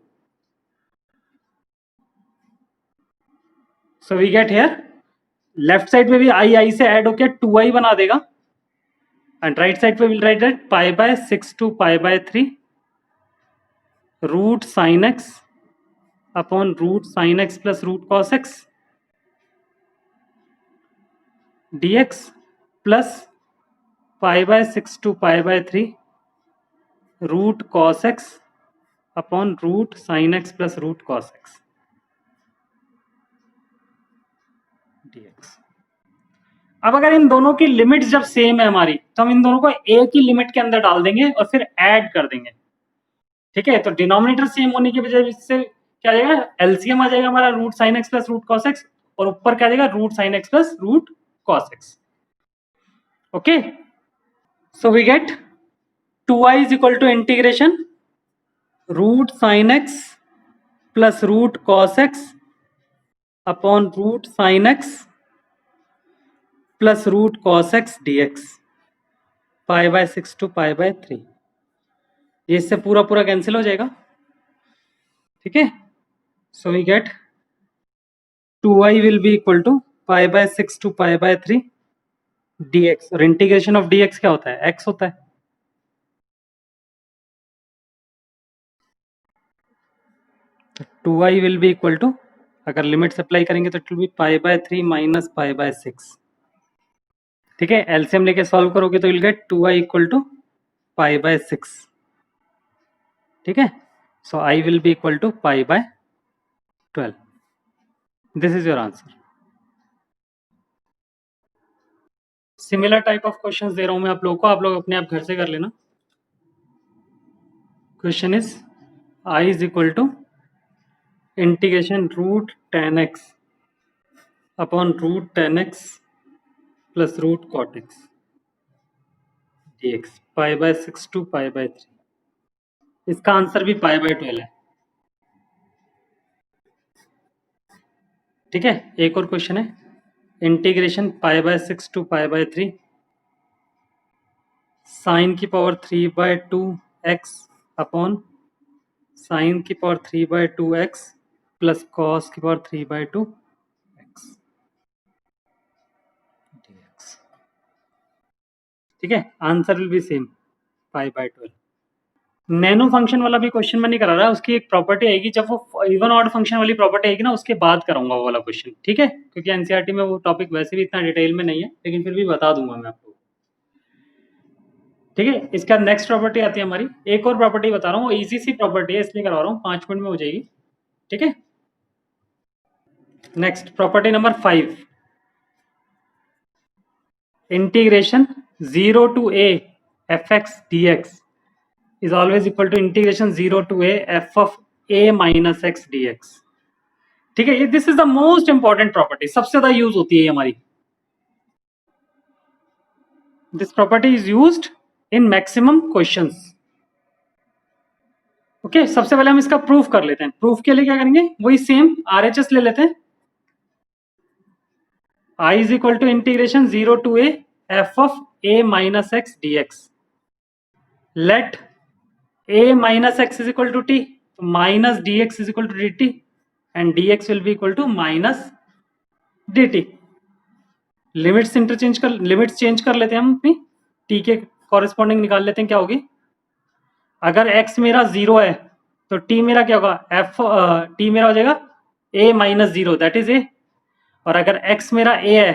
So we get here left side में भी आई से ऐड होकर 2i बना देगा एंड राइट साइड पे will write that pi by 6 to pi by 3 root sine x upon root sine x plus root cos x dx plus pi by 6 to pi by 3 root cos x upon root sine x plus root cos x dx। अब अगर इन दोनों की limit जब same है हमारी तो हम इन दोनों को एक ही लिमिट के अंदर डाल देंगे और फिर ऐड कर देंगे। ठीक है, तो डिनोमिनेटर सेम होने की वजह से क्या आ जाएगा, एलसीएम आ जाएगा हमारा root sine x plus root cos x और ऊपर क्या आ जाएगा root sine x plus root cos x. Okay, so we get 2i is equal to integration root sine x plus root cos x upon root sine x plus root cos x dx pi by 6 to pi by 3। ये इससे पूरा पूरा cancel हो जाएगा। ठीक है, so we get 2i will be equal to pi by 6 to pi by 3 dx, और integration of dx क्या होता है, x होता है. तो 2i will be equal to, अगर लिमिट्स अप्लाई करेंगे तो it will be pi by 3 minus pi by 6. ठीक है, एलसीएम लेके सॉल्व करोगे तो will get 2i equal to pi by 6. ठीक है, so i will be equal to pi by 12. This is your answer. Similar type of questions दे रहा हूं मैं आप लोगों को, आप लोग अपने आप घर से कर लेना. Question is i is equal to integration root 10x upon root 10x plus root cot x dx, pi by 6 to pi by 3. इसका आंसर भी पाई बाय 12 है. ठीक है, एक और क्वेश्चन है, integration pi by 6 to pi by 3 sine की power 3 by 2 x upon sine की power 3 by 2 x plus cos की पावर 3 बाय 2 x dx. ठीक है, answer will be same, pi by 12. नैनो फंक्शन वाला भी क्वेश्चन मैं नहीं करा रहा, उसकी एक प्रॉपर्टी आएगी जब वो इवन ऑड फंक्शन वाली प्रॉपर्टी आएगी ना, उसके बाद करूंगा वो वाला क्वेश्चन. ठीक है, क्योंकि एनसीईआरटी में वो टॉपिक वैसे भी इतना डिटेल में नहीं है, लेकिन फिर भी बता दूंगा मैं आपको. ठीक है, इसका नेक्स्ट प्रॉपर्टी आती है हमारी, एक और प्रॉपर्टी बता रहा हूँ, इजी सी प्रॉपर्टी है इसलिए करवा रहा हूँ, 5 मिनट में हो जाएगी. ठीक है, next property number 5, integration 0 to a fx dx is always equal to integration 0 to a f of a minus x dx. ठीक है, this is the most important property, सबसे ज्यादा यूज होती है हमारी. This property is used in maximum questions. Okay, सबसे पहले हम इसका प्रूफ कर लेते हैं. प्रूफ के लिए क्या करेंगे, वही सेम आरएचएस ले लेते हैं. i is equal to integration 0 to a f of a minus x dx. Let a minus x is equal to t, minus dx is equal to dt and dx will be equal to minus dt. Limits interchange कर, limits change कर लेते हैं हम अपनी, t के corresponding निकाल लेते हैं क्या होगी. अगर x मेरा 0 है तो t मेरा क्या होगा, t मेरा हो जाएगा a minus 0 that is a, और अगर x मेरा a है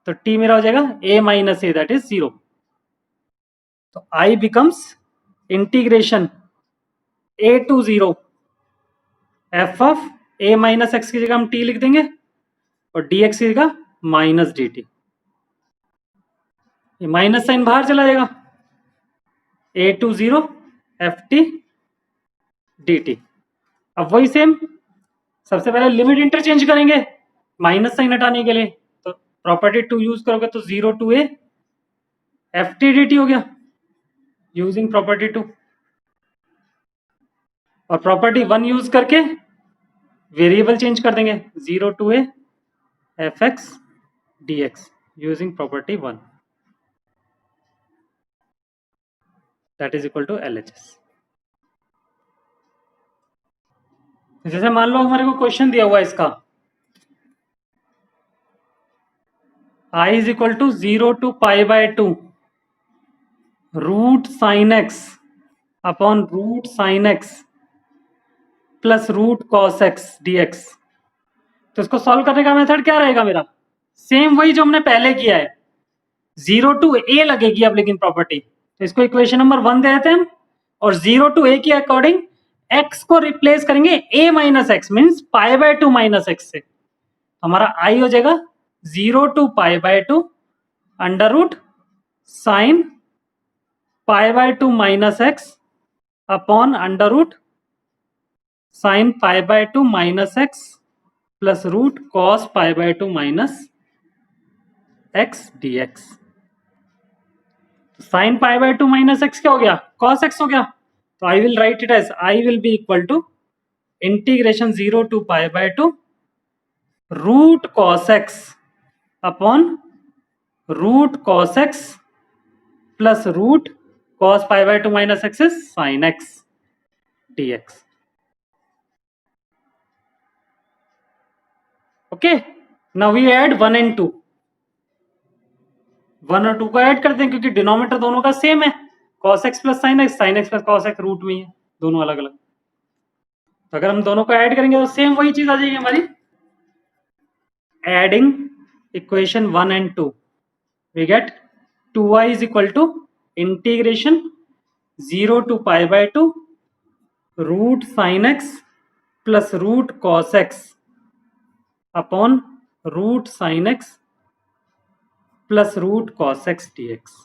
तो t मेरा हो जाएगा a minus a that is 0. तो i becomes integration a to 0 f of a minus x की जगह हम t लिख देंगे और dx की जगह माइनस dt. ये माइनस साइन बाहर चला जाएगा, a टू 0 ft dt. अब वही सेम, सबसे पहले लिमिट इंटरचेंज करेंगे माइनस साइन हटाने के लिए, तो प्रॉपर्टी 2 यूज करोगे तो 0 टू a ft dt हो गया यूजिंग प्रॉपर्टी 2, और प्रॉपर्टी 1 यूज करके वेरिएबल चेंज कर देंगे 0 to a fx dx using property 1 that is equal to LHS. जैसे मान लो हमारे को क्वेश्चन दिया हुआ है इसका, i is equal to 0 to pi by 2 root sine x upon root sine x plus root cos x dx. तो इसको सॉल्व करने का मेथड क्या रहेगा मेरा, सेम वही जो हमने पहले किया है, 0 टू a लगेगी अब लेकिन प्रॉपर्टी, तो इसको इक्वेशन नंबर 1 दे देते हैं हम, और 0 टू a के अकॉर्डिंग x को रिप्लेस करेंगे a minus x means pi by 2 minus x से. हमारा i हो जाएगा 0 to pi by 2 under root sine pi by 2 minus x upon under root sine pi by 2 minus x plus root cos pi by 2 minus x dx. Sine pi by 2 minus x क्या हो गया, cos x हो गया. तो I will write it as I will be equal to integration 0 to pi by 2 root cos x upon root cos x plus root cos pi by 2 minus x is sin x dx. Okay, now we add 1 and 2, 1 और 2 को add करते हैं क्योंकि denominator दोनों का same है, cos x plus sin x plus cos x root में ही है, दोनों अलग अलग। तो अगर हम दोनों को ऐड करेंगे तो सेम वही चीज आ जाएगी हमारी। Adding equation 1 and 2 we get 2y is equal to integration 0 to pi by 2 root sin x plus root cos x upon root sin x plus root cos x dx,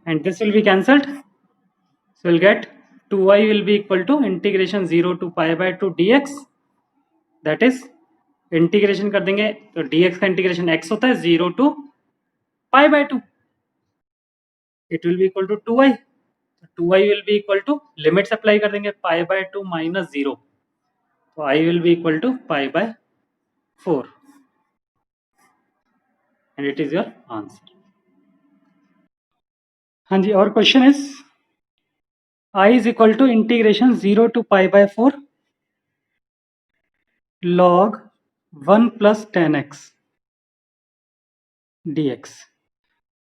and this will be cancelled, so we'll get 2y will be equal to integration 0 to pi by 2 dx, that is integration कर देंगे तो dx का integration x होता है 0 to pi by 2, it will be equal to 2y, 2y will be equal to limits apply कर देंगे pi by 2 minus 0, तो I will be equal to pi by 4, and it is your answer. हाँ जी, और question is I is equal to integration 0 to pi by 4 log 1 plus tan x dx.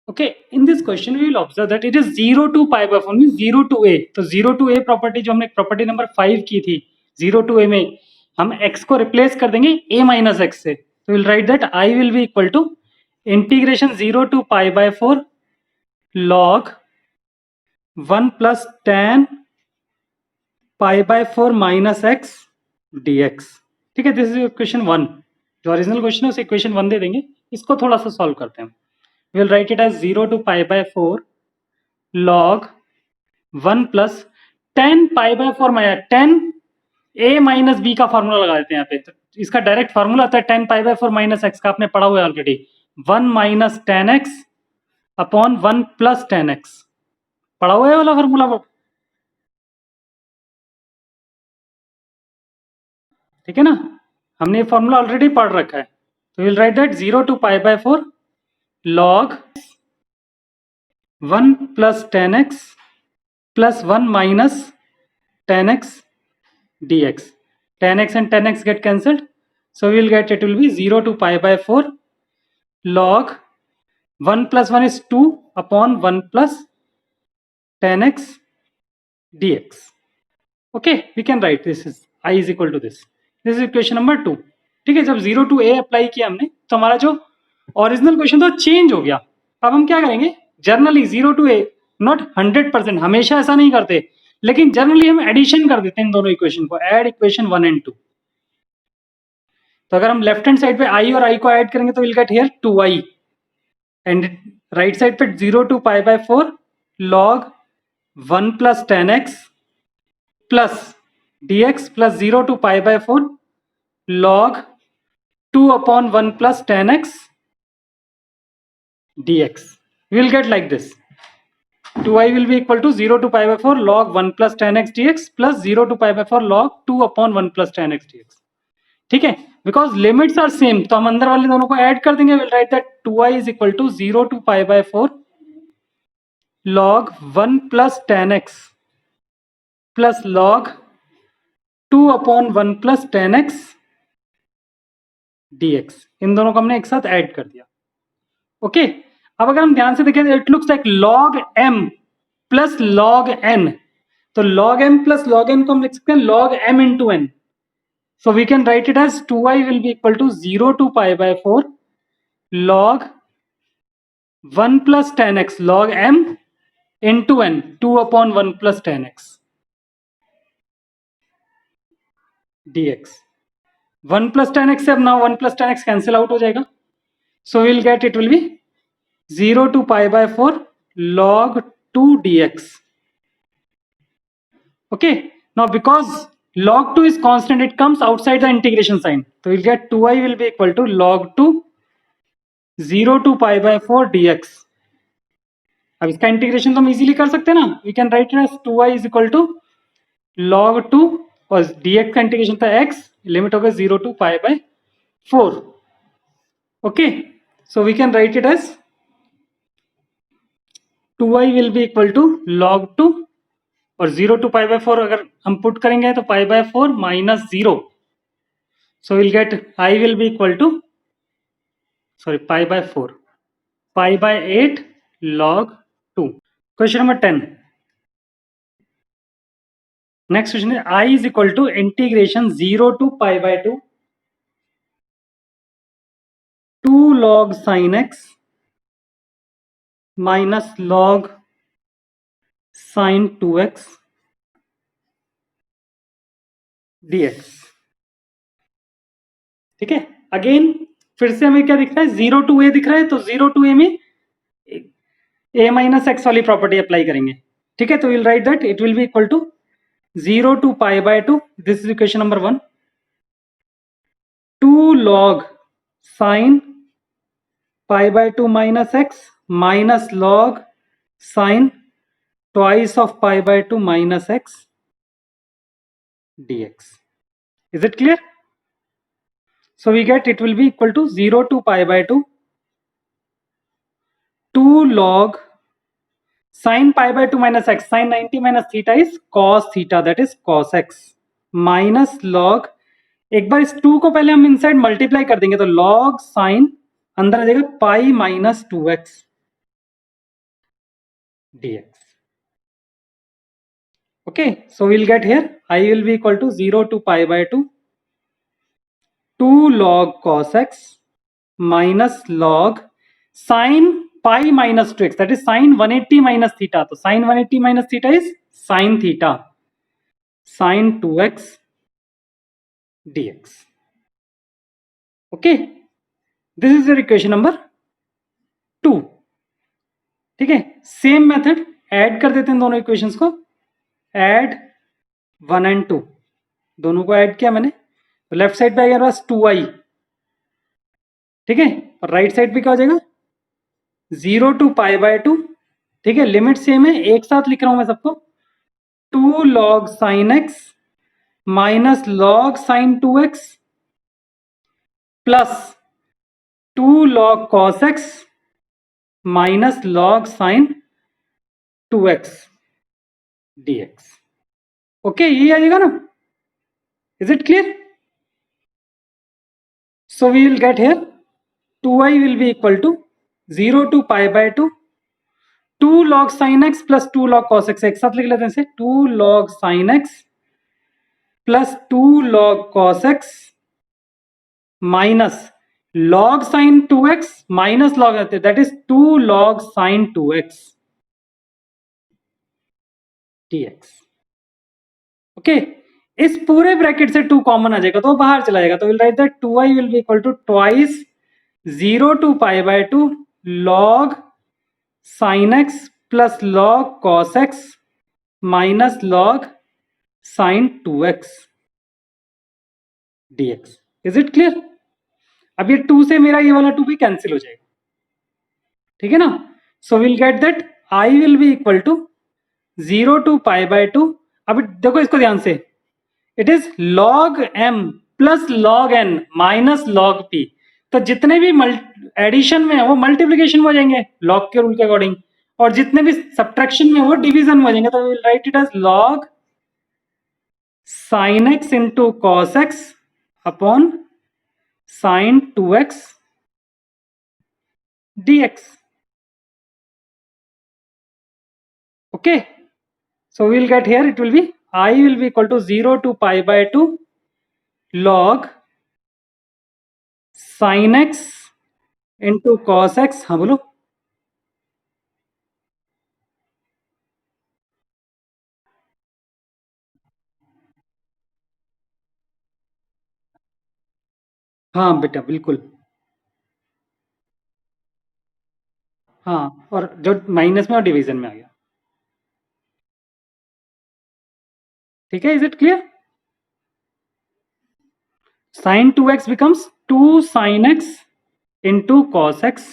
Okay, in this question we will observe that it is 0 to pi by 4 means 0 to a, तो 0 to a property जो हमने property number 5 की थी 0 to a में हम x को replace कर देंगे a minus x से, तो we'll write that I will be equal to integration 0 to pi by 4 log 1 plus tan pi by 4 minus x dx. ठीक है, दिस इज इक्वेशन 1, जो ओरिजिनल क्वेश्चन है उसे इक्वेशन 1 दे देंगे, इसको थोड़ा सा सॉल्व करते हैं। We will write it as 0 to pi by 4 log 1 plus tan pi by 4 minus tan a minus b का फॉर्मूला लगा देते हैं यहाँ पे, तो इसका डायरेक्ट फॉर्मूला आता है tan pi by 4 minus x का, आपने पढ़ा हुआ है already, 1 minus tan x upon 1 plus tan x, पढ़ा हुआ है वाला फॉर्मूला, ठीक है ना, हमने ये फॉर्मूला ऑलरेडी पढ़ रखा है। तो will write that 0 to pi by 4 log 1 plus tan x plus 1 minus tan x dx. Tan x and tan x get cancelled, so we will get it will be 0 to pi by 4 log 1 plus 1 is 2 upon 1 plus tan x dx. Okay, we can write this is I is equal to this. This is equation number 2। ठीक है, जब 0 to a apply किया हमने तो हमारा जो original question था change हो गया। अब हम क्या करेंगे, जनरली 0 to a, नॉट 100%, हमेशा ऐसा नहीं करते, लेकिन जनरली हम एडिशन कर देते हैं इन दोनों इक्वेशन को, ऐड इक्वेशन 1 and 2। तो अगर हम लेफ्ट हैंड साइड पे i और i को ऐड करेंगे तो will get here 2i, and right side पे 0 to pi by 4 log 1 plus tan x plus dx plus 0 to pi by 4 log 2 upon 1 plus tan x dx. We will get like this, 2i will be equal to 0 to pi by 4 log 1 plus tan x dx plus 0 to pi by 4 log 2 upon 1 plus tan x dx. ठीक है, because limits are same तो हम अंदर वाले दोनों को add कर देंगे। Will write that 2i is equal to 0 to pi by 4 log 1 plus tan x plus log 2 upon 1 plus tan x dx। इन दोनों को हमने एक साथ ऐड कर दिया। ओके, अब अगर हम ध्यान से देखें it looks like log m plus log n, तो log m plus log n को हम लिख सकते हैं log m into n, so we can write it as 2i will be equal to 0 to pi by 4 log 1 plus tan x log m into n 2 upon 1 plus tan x dx। 1 plus tan x से अब now 1 plus tan x cancel out हो जाएगा, so we'll get it will be 0 to pi by 4 log 2 dx। okay, now because log 2 is constant, it comes outside the integration sign, so we'll get 2i will be equal to log 2 0 to pi by 4 dx। अब इसका integration तो हम easily कर सकते हैं ना, we can write it as 2i is equal to log 2 और dx का इंटीग्रेशन था x, लिमिट हो गया 0 to pi by 4। Okay, so we can write it as 2i will be equal to log 2 और 0 to pi by 4 अगर हम put करेंगे तो pi by 4 minus 0, So we'll get I will be equal to, sorry, pi by 4, pi by 8 log 2. Question number 10. Next question is I is equal to integration 0 to pi by 2 log sin x minus log sin 2x dx. ठीक है, again फिर से हमें क्या दिख रहा है, 0 to a दिख रहा है, तो 0 to a में a माइनस एक्स वाली प्रॉपर्टी अप्लाई करेंगे. ठीक है, तो will write that it will be equal to 0 to pi by 2, this is equation number 1, 2 log sin pi by 2 minus x minus log sin twice of pi by 2 minus x dx. Is it clear? So we get it will be equal to 0 to pi by 2, 2 log sin pi by 2 minus x, sin 90 minus theta is cos theta, that is cos x, minus log, एक बार इस 2 को पहले हम inside multiply कर देंगे, तो log sin अंदर आ जाएगा pi minus 2x dx. Okay, so we'll get here I will be equal to 0 to pi by 2, 2 log cos x minus log sin pi minus 2x, that is sin 180 minus theta, तो sin 180 minus theta is sin theta, sin 2x dx. Okay, this is your equation number 2. ठीक है, same method add कर देते हैं दोनों equations को, add 1 and 2, दोनों को ऐड किया मैंने, तो लेफ्ट साइड पे आ गया बस 2i. ठीक है, और राइट साइड पे क्या हो जाएगा 0 to pi by 2. ठीक है, लिमिट सेम है, एक साथ लिख रहा हूं मैं सबको, 2 log sin x minus log sin 2x plus 2 log cos x minus log sin 2x dx. Okay, ये आएगा ना, is it clear? So we will get here 2i will be equal to 0 to pi by 2, 2 log sin x plus 2 log cos x, एक साथ लिख लेते हैं इसे, 2 log sin x plus 2 log cos x minus log sin 2x minus log, that is 2 log sin 2x dx. Okay, इस पूरे bracket से 2 common आ जाएगा तो बाहर चला जाएगा, तो will write that 2i will be equal to twice 0 to pi by 2 log sin x plus log cos x minus log sin 2x dx. Is it clear? अब ये 2 से मेरा ये वाला 2 भी कैंसिल हो जाएगा. ठीक है ना, so will get that i will be equal to 0 to pi by 2. अब देखो इसको ध्यान से, it is log m plus log n minus log p, तो जितने भी एडिशन में है वो मल्टीप्लीकेशन में हो जाएंगे लॉग के रूल के अकॉर्डिंग, और जितने भी सब्ट्रैक्शन में वो डिवीजन में हो जाएंगे, तो will write it as log sin x into cos x upon sin 2x dx. Okay, so we will get here it will be I will be equal to 0 to pi by 2 log sin x into cos x. हाँ बोलो, हाँ बेटा बिल्कुल, हाँ, और जो minus में और डिवीजन में आ गया. ठीक है, is it clear? sin 2x becomes 2 sin x into cos x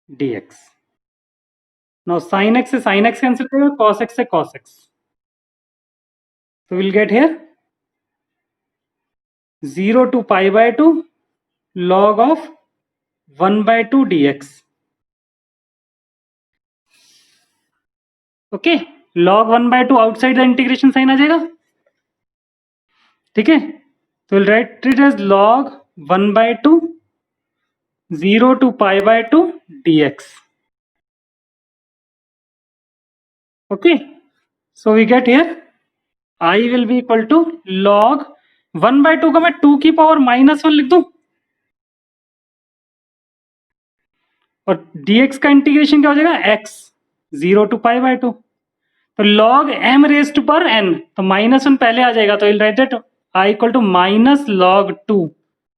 dx. Now sin x से sin x cancel करेगा, cos x से cos x, so we'll get here 0 to pi by 2 log of 1 by 2 dx. Okay, log 1 by 2 outside the integration sine आ जाएगा. ठीक है, तो we'll write it as log 1/2 0 to pi/2 dx. Okay, so we get here I will be equal to log 1/2 का मैं 2 की power -1 लिख दूं और dx का इंटीग्रेशन क्या हो जाएगा x 0 to pi/2. तो log m raised पर n, तो -1 पहले आ जाएगा, तो we'll write that I equal to minus log 2.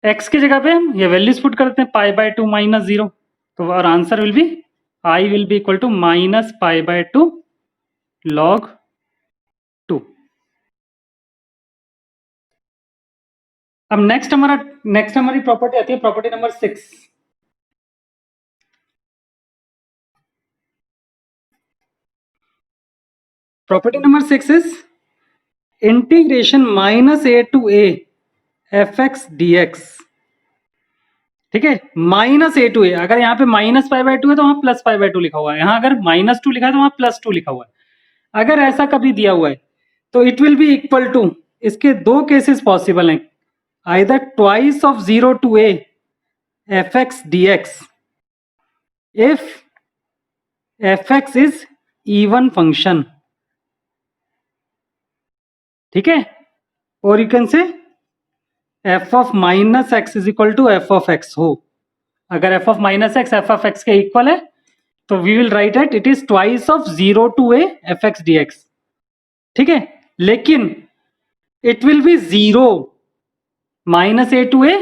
x की जगह पे हम ये वैल्यूज पुट करते हैं pi/2 -0, तो our answer will be I will be equal to minus pi/2 log 2. अब नेक्स्ट हमारी प्रॉपर्टी आती है property number 6. Property number 6 is integration -a to a fx dx. ठीक है, -a to a, अगर यहाँ पे -pi/2 है तो वहां +pi/2 लिखा हुआ है, यहाँ अगर -2 लिखा है तो वहां +2 लिखा हुआ है. अगर ऐसा कभी दिया हुआ है तो it will be equal to, इसके दो केसेस पॉसिबल हैं, either twice of 0 to a fx dx if fx is even function. ठीक है, और you can say f of minus x is equal to f of x हो. अगर f of minus x f of x के equal है तो we will write it it is twice of 0 to a fx dx. ठीक है, लेकिन it will be 0 -a to a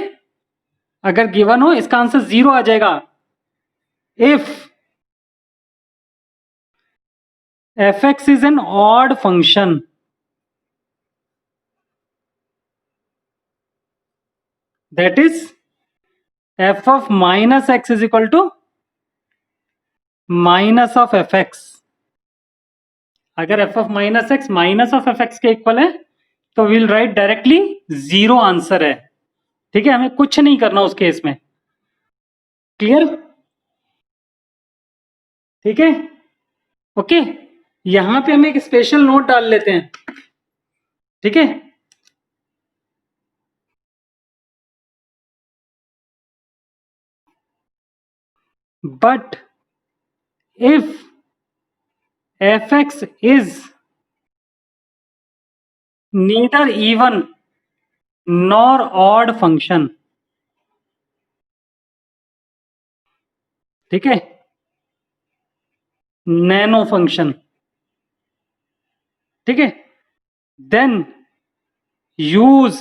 अगर given हो, इसका आंसर 0 आ जाएगा if fx is an odd function. That is f of minus x is equal to minus of fx. अगर f of minus x minus of fx के equal है तो will right directly 0 answer है. ठीक है, हमें कुछ नहीं करना उस केस में. क्लियर? ठीक है, ओके. यहां पे हम एक स्पेशल नोट डाल लेते हैं. ठीक है, but if fx is neither even nor odd function, ठीक है, नैनो फंक्शन, ठीक है, देन यूज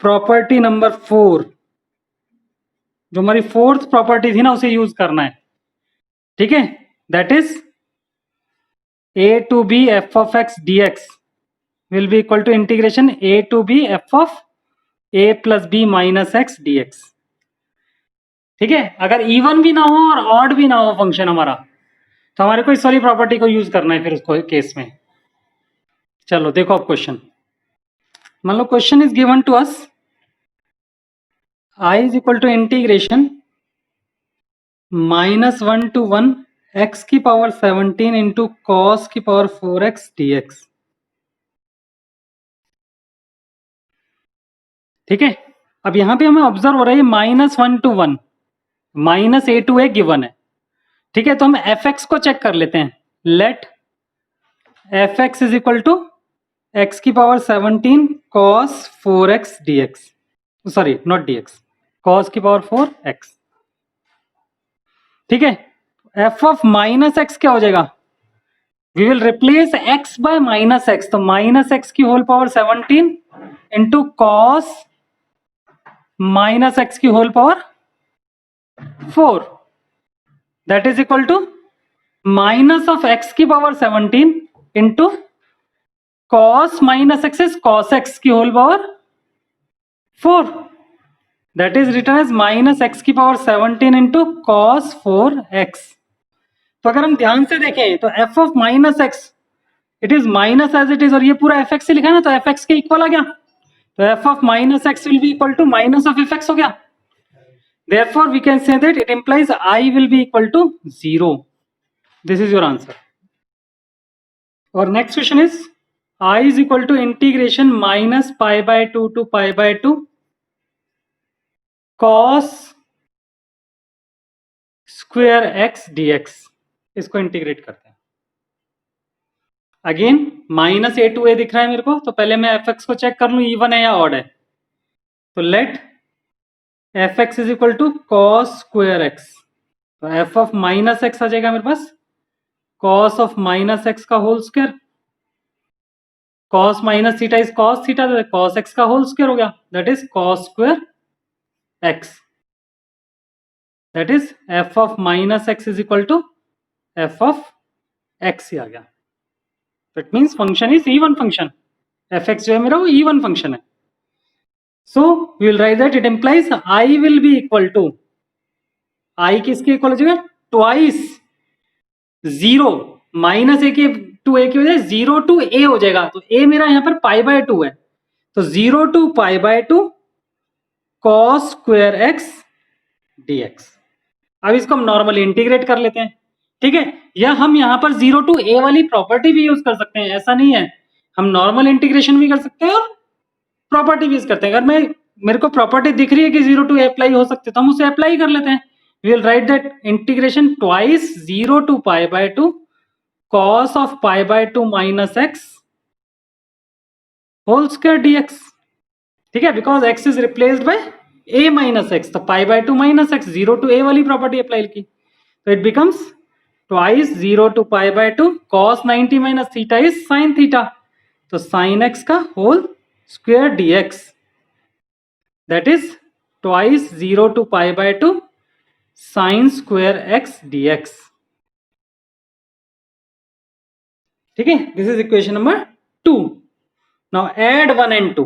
प्रॉपर्टी नंबर 4, जो हमारी फोर्थ प्रॉपर्टी थी ना उसे यूज करना है. ठीक है, that is a to b f of x dx will be equal to integration a to b f of a plus b minus x dx. ठीक है, अगर इवन भी ना हो और ऑड भी ना हो फंक्शन हमारा, तो हमारे को इस वाली प्रॉपर्टी को यूज करना है फिर उसको केस में. चलो देखो अब क्वेश्चन. मान लो question is given to us I is equal to integration -1 to 1 x की पावर 17 इंटू कॉस की पावर 4x dx. ठीक है, अब यहां पे हमें ऑब्जर्व हो रहा है -1 to 1 -a to a given है. ठीक है, तो हम fx को चेक कर लेते हैं. Let fx is equal to x की power 17 cos 4x dx. Sorry not dx, cos की पावर 4x. ठीक है, f ऑफ माइनस एक्स क्या हो जाएगा, we will replace x by minus x, तो माइनस एक्स की whole power 17 into cos minus x की whole power 4, that is equal to minus of x की power 17 into cos minus x is cos x की whole power 4, that is written as minus x की power 17 into cos 4x. तो अगर हम ध्यान से देखें तो f of minus x it is minus as it is, और ये पूरा fx से लिखा है ना, तो fx के इक्वल आ गया, तो f of minus x will be equal to minus of fx हो गया. Therefore we can say that it implies I will be equal to 0. This is your answer. Our next question is I is equal to integration minus pi by 2 to pi by 2 cos square x dx, इसको integrate करते हैं। Again minus a to a दिख रहा है मेरे को, तो पहले मैं एफ एक्स को चेक कर लूं इवन है या ऑड है। तो let f x is equal to cos square x, तो एफ ऑफ माइनस एक्स आ जाएगा मेरे पास कॉस ऑफ माइनस एक्स का whole square, cos minus theta is cos theta, cos x का होल स्क्वायर हो गया, that is cos square x, that is f of minus x is equal to f of x ही आ गया। It means function is even function, f x जो है मेरा वो इवन फंक्शन है। So we will write that it implies I will be equal to, I किसके equal हो जाएगा, ट्वाइस जीरो माइनस ए के टू ए की वजह जीरो टू ए हो जाएगा, तो ए मेरा यहाँ पर पाई बाय 2 है, तो 0 to pi by 2 cos square x dx. अब इसको हम नॉर्मली इंटीग्रेट कर लेते हैं, ठीक है, या हम यहाँ पर 0 टू ए वाली प्रॉपर्टी भी यूज कर सकते हैं, ऐसा नहीं है, हम नॉर्मल इंटीग्रेशन भी कर सकते हैं और प्रॉपर्टी भी यूज करते हैं। अगर मेरे को प्रॉपर्टी दिख रही है कि 0 टू ए अप्लाई हो सकते, तो हम उसे अप्लाई कर लेते हैं। We will write that integration twice 0 to pi by 2 cos of pi by 2 minus x whole square dx, ठीक है, because x is replaced by a minus x, तो pi by 2 minus x, 0 to a वाली property apply की, तो it becomes twice 0 to pi by 2 cos 90 minus theta is sin theta, तो sin x का whole square dx, that is twice 0 to pi by 2 sin square x dx, ठीक है, this is equation number 2। Now add 1 and 2,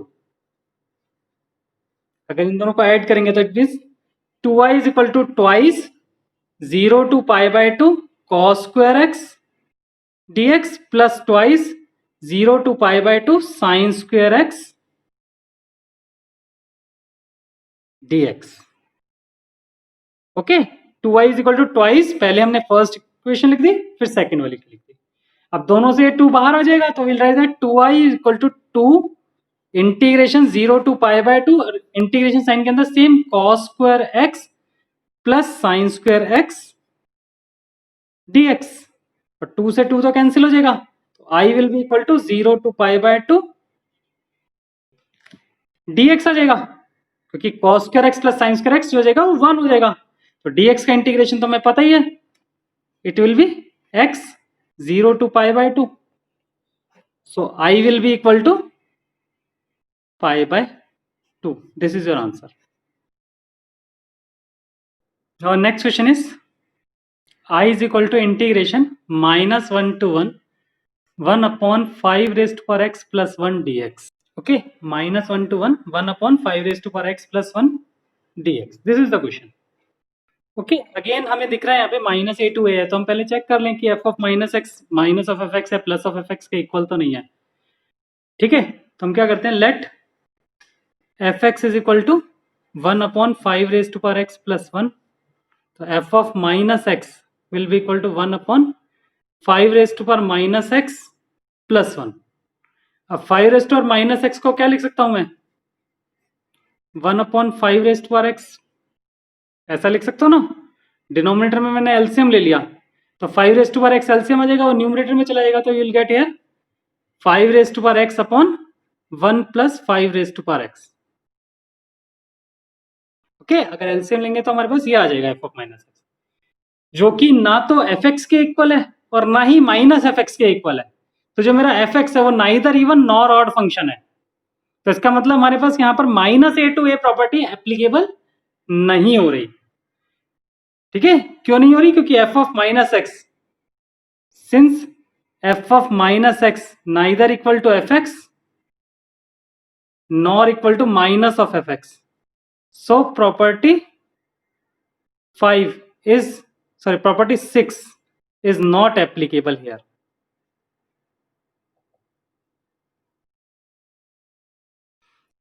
अगर इन दोनों को add करेंगे तो it means 2y is equal to twice 0 to pi by 2 cos square x dx plus twice 0 to pi by 2 sin square x dx। Okay, 2y is equal to twice, पहले हमने first equation लिख दी, फिर second वाली लिख दी। अब दोनों से 2 बाहर आ जाएगा, तो will write that 2y is equal to 2 integration 0 to pi by 2, integration sine के अंदर same cos square x plus sine square x dx, और 2 से 2 तो कैंसिल हो जाएगा, तो i will be equal to 0 to pi by 2 dx आ जाएगा, क्योंकि cos square x plus sine square x जो हो जाएगा वो 1 हो जाएगा, तो dx का इंटीग्रेशन तो हमें पता ही है, it will be x 0 to pi by 2, so I will be equal to pi by 2. This is your answer. Our next question is I is equal to integration minus 1 to 1 upon 5 raised to power x plus 1 dx. Okay, minus 1 to 1 upon 5 raised to power x plus 1 dx. This is the question. Okay, again हमें दिख रहा है यहाँ पे minus a to ए है, तो हम पहले चेक कर लें कि F of minus x minus of f x है प्लस ऑफ एफ एक्स के इक्वल तो नहीं है, ठीक है, तो हम क्या करते हैं, let f x is equal to 1 upon 5 raise to power x plus 1, तो f of minus x will be equal to 1 upon 5 raise to power minus x plus 1। अब 5 raise to power minus x को क्या लिख सकता हूं मैं, 1 upon 5 raise to power x, ऐसा लिख सकता हूँ ना, डिनोमिनेटर में मैंने एलसीएम ले लिया, तो 5 raise to power x LCM आ जाएगा और न्यूमरेटर में चला जाएगा, तो you will get here 5 raise to power x upon 1 plus 5 raise to power x. Okay, अगर एलसीएम लेंगे तो हमारे पास ये आ जाएगा एफ ऑफ माइनस एक्स, जो कि ना तो एफ एक्स के इक्वल है और ना ही माइनस एफ एक्स के इक्वल है, तो जो मेरा एफ एक्स है वो neither even nor odd function है, तो इसका मतलब हमारे पास यहाँ पर minus a to a property applicable नहीं हो रही, ठीक है, क्यों नहीं हो रही, क्योंकि f of minus x, since f of minus x neither equal to f x nor equal to minus of f x, so property 6 is not applicable here।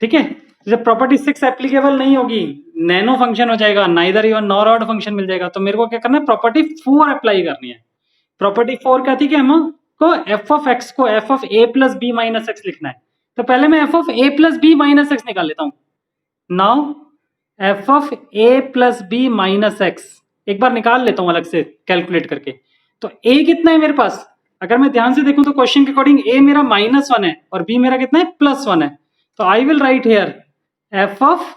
ठीक है, जब प्रॉपर्टी 6 एप्लीकेबल नहीं होगी, नैनो फंक्शन हो जाएगा, neither even nor odd function मिल जाएगा, तो मेरे को क्या करना है, प्रॉपर्टी 4 अप्लाई करनी है। प्रॉपर्टी 4 क्या थी कि हमको तो एफ ऑफ एक्स को f of a plus b minus x लिखना है, तो पहले मैं f of a plus b minus x निकाल लेता हूं। Now f of a plus b minus x एक बार निकाल लेता हूं अलग से कैलकुलेट करके। तो ए कितना है मेरे पास, अगर मैं ध्यान से देखूं तो क्वेश्चन के अकॉर्डिंग ए मेरा -1 है और बी मेरा कितना है +1 है। तो I will right here F of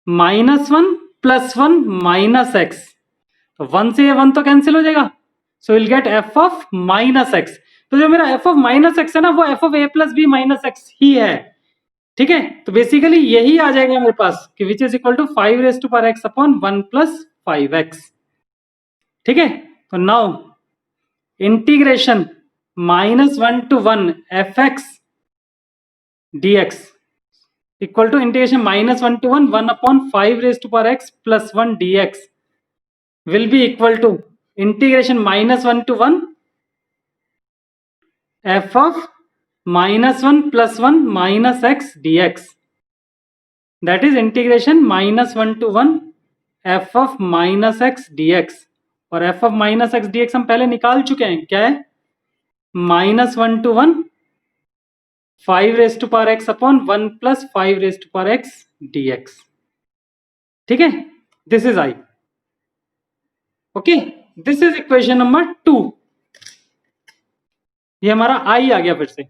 -1 +1 minus x. तो 1 से ये 1 तो कैंसिल हो जाएगा, सो will gate F of -x। तो जो मेरा एफ ऑफ -x है ना वो f of a plus b minus x ही है। ठीक है, तो बेसिकली यही आ जाएगा मेरे पास कि which is equal to 5x upon 1 + 5x। ठीक है, तो now integration -1 to 1 fx dx equal to integration -1 to 1 upon 5x + 1 dx will be equal to integration -1 to 1 f of -1 + 1 minus x dx, that is integration -1 to 1 f of -x dx। और f of -x dx हम पहले निकाल चुके हैं, क्या है -1 to 1 5x upon 1 + 5x dx। ठीक है, this is I. Okay, this is equation number 2। ये हमारा आई आ गया फिर से,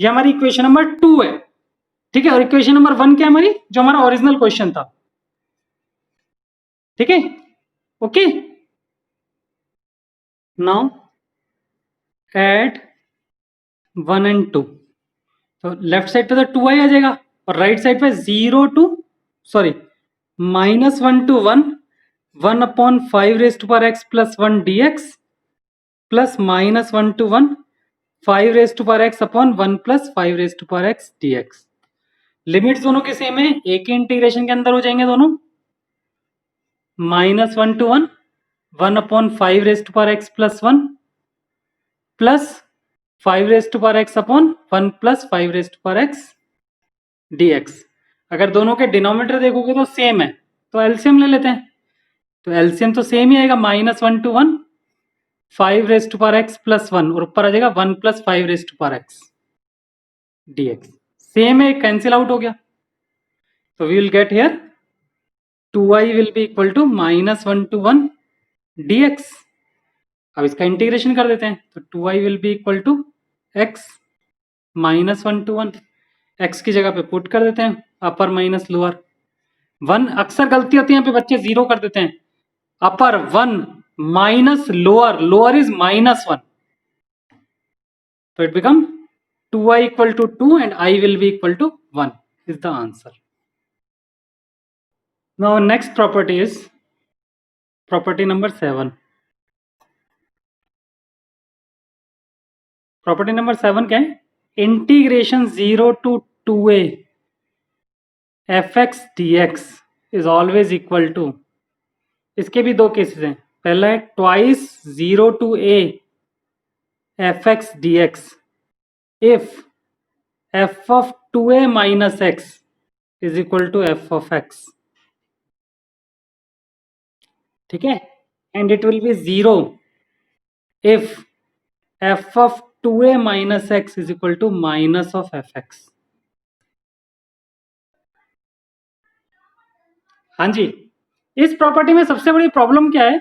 ये हमारी इक्वेशन नंबर 2 है। ठीक है, और इक्वेशन नंबर 1 क्या है हमारी, जो हमारा ओरिजिनल क्वेश्चन था। ठीक है, ओके, नाउ एड 1 and 2। तो लेफ्ट साइड पे तो 2i आ जाएगा और राइट साइड पे -1 to 1 upon 5x + 1 dx plus -1 to 1 5x upon 1 + 5x dx। Limits दोनों के सेम है, एक ही इंटीग्रेशन के अंदर हो जाएंगे दोनों। -1 to 1 1 upon 5x + 1 plus 5x upon 1 + 5x dx। अगर दोनों के डिनोमिनेटर देखोगे तो सेम है, तो एलसीएम ले लेते हैं। तो एलसीएम तो सेम ही आएगा, -1 to 1 5x + 1 और ऊपर आ जाएगा 1 + 5x dx। सेम है, कैंसिल आउट हो गया। तो we will get here 2i will be equal to -1 to 1 dx। अब इसका इंटीग्रेशन कर देते हैं, तो 2i will be equal to x -1 to 1। x की जगह पे पुट कर देते हैं अपर माइनस लोअर। 1 अक्सर गलती होती है यहाँ पे, बच्चे 0 कर देते हैं। Upper 1 minus lower, lower is -1, तो it become 2i equal to 2 and i will be equal to 1 is the answer. Now next property is property number 7। Property number 7 क्या है, integration 0 to 2a fx dx is always equal to, इसके भी दो cases हैं। पहला है twice 0 to a fx dx if f of 2a minus x is equal to f of x। ठीक है, and it will be 0 if f of 2a minus x is equal to minus of fx। हाँ जी, इस property में सबसे बड़ी problem क्या है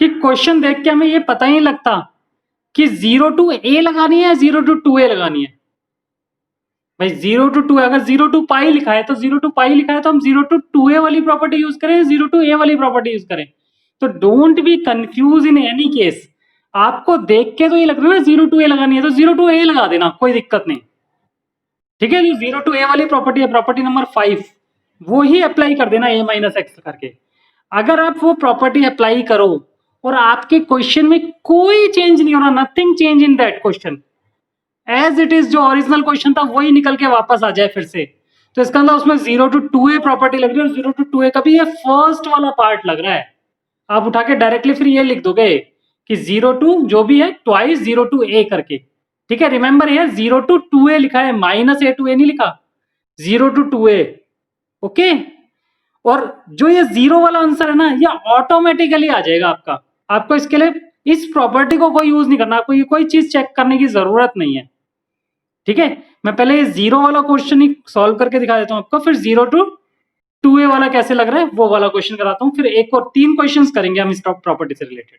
कि क्वेश्चन देख के हमें ये पता ही नहीं लगता कि 0 to a लगानी है या 0 to 2a लगानी है। भाई 0 to 2, अगर 0 to पाई लिखा है तो 0 to पाई लिखा है तो हम 0 to 2a वाली प्रॉपर्टी यूज करें, 0 to a वाली प्रॉपर्टी यूज करें। तो don't be confuse in any case. आपको देख के तो ये लग रहा है ना 0 to a लगानी है तो 0 to a लगा देना, कोई दिक्कत नहीं। ठीक है, जो 0 to a वाली प्रॉपर्टी है प्रॉपर्टी नंबर 5, वो ही अप्लाई कर देना a - x करके। अगर आप वो प्रॉपर्टी अप्लाई करो और आपके क्वेश्चन में कोई चेंज नहीं हो रहा, nothing change in that question, as it is जो ओरिजिनल क्वेश्चन था वही निकल के वापस आ जाए फिर से, तो इसका मतलब उसमें 0 to 2a प्रॉपर्टी लग रही है और 0 to 2a का भी ये फर्स्ट वाला पार्ट लग रहा है। आप उठा के डायरेक्टली फिर ये लिख दोगे कि 0 to जो भी है ट्वाइस 0 to a करके। ठीक है, रिमेंबर ये 0 to 2a लिखा है, -a to a नहीं लिखा, 0 to 2a। ओके, और जो ये 0 वाला आंसर है ना ये ऑटोमेटिकली आ जाएगा आपका। आपको इसके लिए इस प्रॉपर्टी को कोई यूज नहीं करना, आपको ये कोई चीज चेक करने की जरूरत नहीं है। ठीक है, मैं पहले ये जीरो वाला क्वेश्चन ही सॉल्व करके दिखा देता हूँ आपको, फिर 0 to 2a वाला कैसे लग रहा है वो वाला क्वेश्चन कराता हूँ, फिर एक और 3 क्वेश्चंस करेंगे हम इस प्रॉपर्टी से रिलेटेड।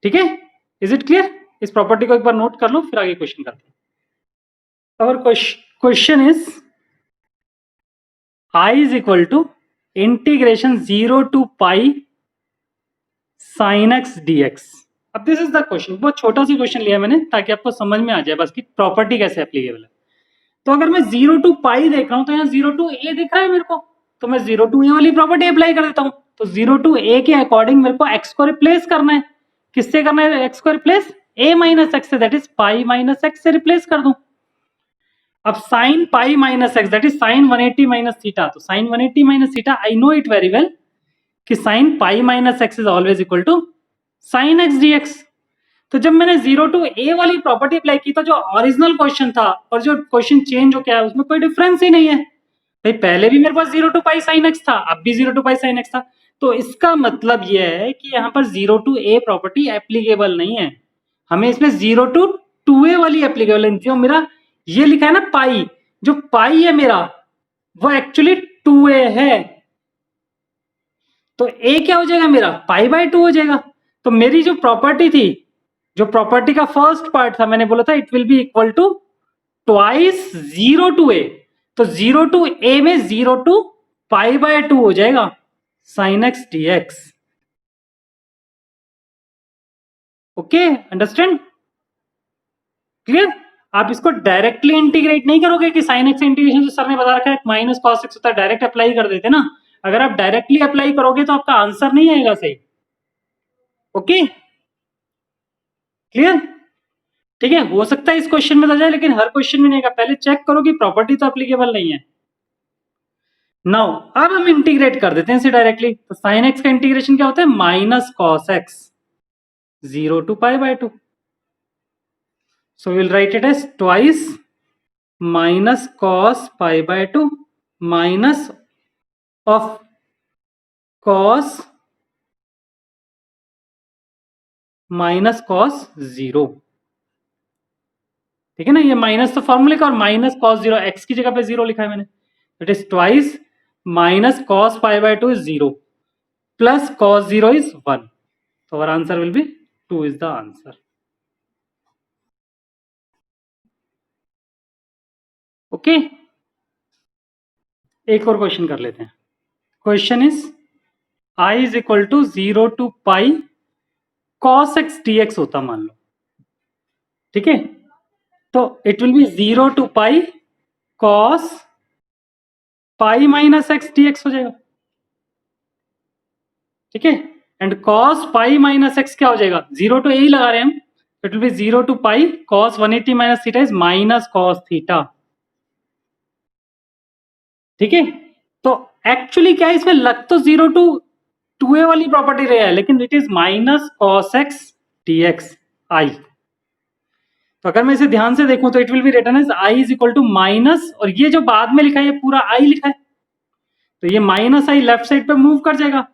ठीक है, इज इट क्लियर? इस प्रॉपर्टी को एक बार नोट कर लो, फिर आगे क्वेश्चन करते हैं। और question is I is equal to integration 0 to pi sin x dx। अब दिस इज द क्वेश्चन, बहुत छोटा सा क्वेश्चन लिया मैंने ताकि आपको समझ में आ जाए बस कि प्रॉपर्टी कैसे एप्लीकेबल है। तो अगर मैं 0 to pi देख रहा हूं तो यहाँ 0 to a दिख रहा है मेरे को, तो मैं 0 to a वाली प्रॉपर्टी अप्लाई कर देता हूँ। तो 0 to a के अकॉर्डिंग मेरे को x को रिप्लेस करना है। किससे करना है x को रिप्लेस? a माइनस एक्स से, that is pi minus x से रिप्लेस कर दूं। अब sine pi minus x that is sine 180 minus theta, तो sine 180 minus theta I know it very well कि sine pi minus x is always equal to sine x dx. तो जब मैंने 0 to a वाली property apply की तो जो original question था और जो क्वेश्चन चेंज हो गया उसमें कोई डिफरेंस ही नहीं है भाई। पहले भी मेरे पास 0 to पाई साइन एक्स था, अब भी 0 to पाई साइन एक्स था। तो इसका मतलब यह है कि यहाँ पर 0 to a प्रॉपर्टी एप्लीकेबल नहीं है, हमें इसमें 0 to 2a वाली एप्लीकेबल है। जो मेरा ये लिखा है ना पाई, जो पाई है मेरा वो एक्चुअली 2a है, तो a क्या हो जाएगा मेरा? पाई बाय 2 हो जाएगा। तो मेरी जो प्रॉपर्टी थी, जो प्रॉपर्टी का फर्स्ट पार्ट था, मैंने बोला था it will be equal to twice 0 to a, तो 0 to a में 0 to पाई बाय 2 हो जाएगा sine x dx। Okay, understand? Clear? आप इसको डायरेक्टली इंटीग्रेट नहीं करोगे कि साइन एक्स इंटीग्रेशन जो सर ने बता रखा है माइनस कॉस एक्स होता है, डायरेक्ट अप्लाई कर देते ना। अगर आप डायरेक्टली अप्लाई करोगे तो आपका आंसर नहीं आएगा सही। Okay, clear? ठीक है, हो सकता है इस क्वेश्चन में तो जाए लेकिन हर क्वेश्चन में नहीं आएगा। पहले चेक करो कि प्रॉपर्टी तो एप्लीकेबल नहीं है। नाउ अब हम इंटीग्रेट कर देते हैं इसे डायरेक्टली। तो साइन एक्स का इंटीग्रेशन क्या होता है? Minus cos x 0 to pi by 2। So will write it as twice minus cos pi by 2 minus of cos minus cos 0। ठीक है ना, ये माइनस तो फॉर्मूले का, और माइनस कॉस 0 एक्स की जगह पे 0 लिखा है मैंने। It is twice minus cos pi by 2 is 0 plus cos 0 is 1। तो our answer will be 2 is the answer. Okay, एक और क्वेश्चन कर लेते हैं। Question is i is equal to 0 to pi cos x dx होता मान लो। ठीक है, तो it will be 0 to pi cos pi minus x dx हो जाएगा। ठीक है, and cos pi minus x क्या हो जाएगा? 0 to a ही लगा रहे हैं हम, it will be 0 to pi cos 180 minus theta is minus cos theta. ठीक है, तो एक्चुअली क्या है, इसमें लग तो 0 to 2a वाली प्रॉपर्टी रहा है लेकिन it is minus cos x dx I. तो अगर मैं इसे ध्यान से देखूं तो it will be written as I is equal to minus, और ये जो बाद में लिखा है ये पूरा आई लिखा है, तो ये माइनस आई लेफ्ट साइड पे मूव कर जाएगा,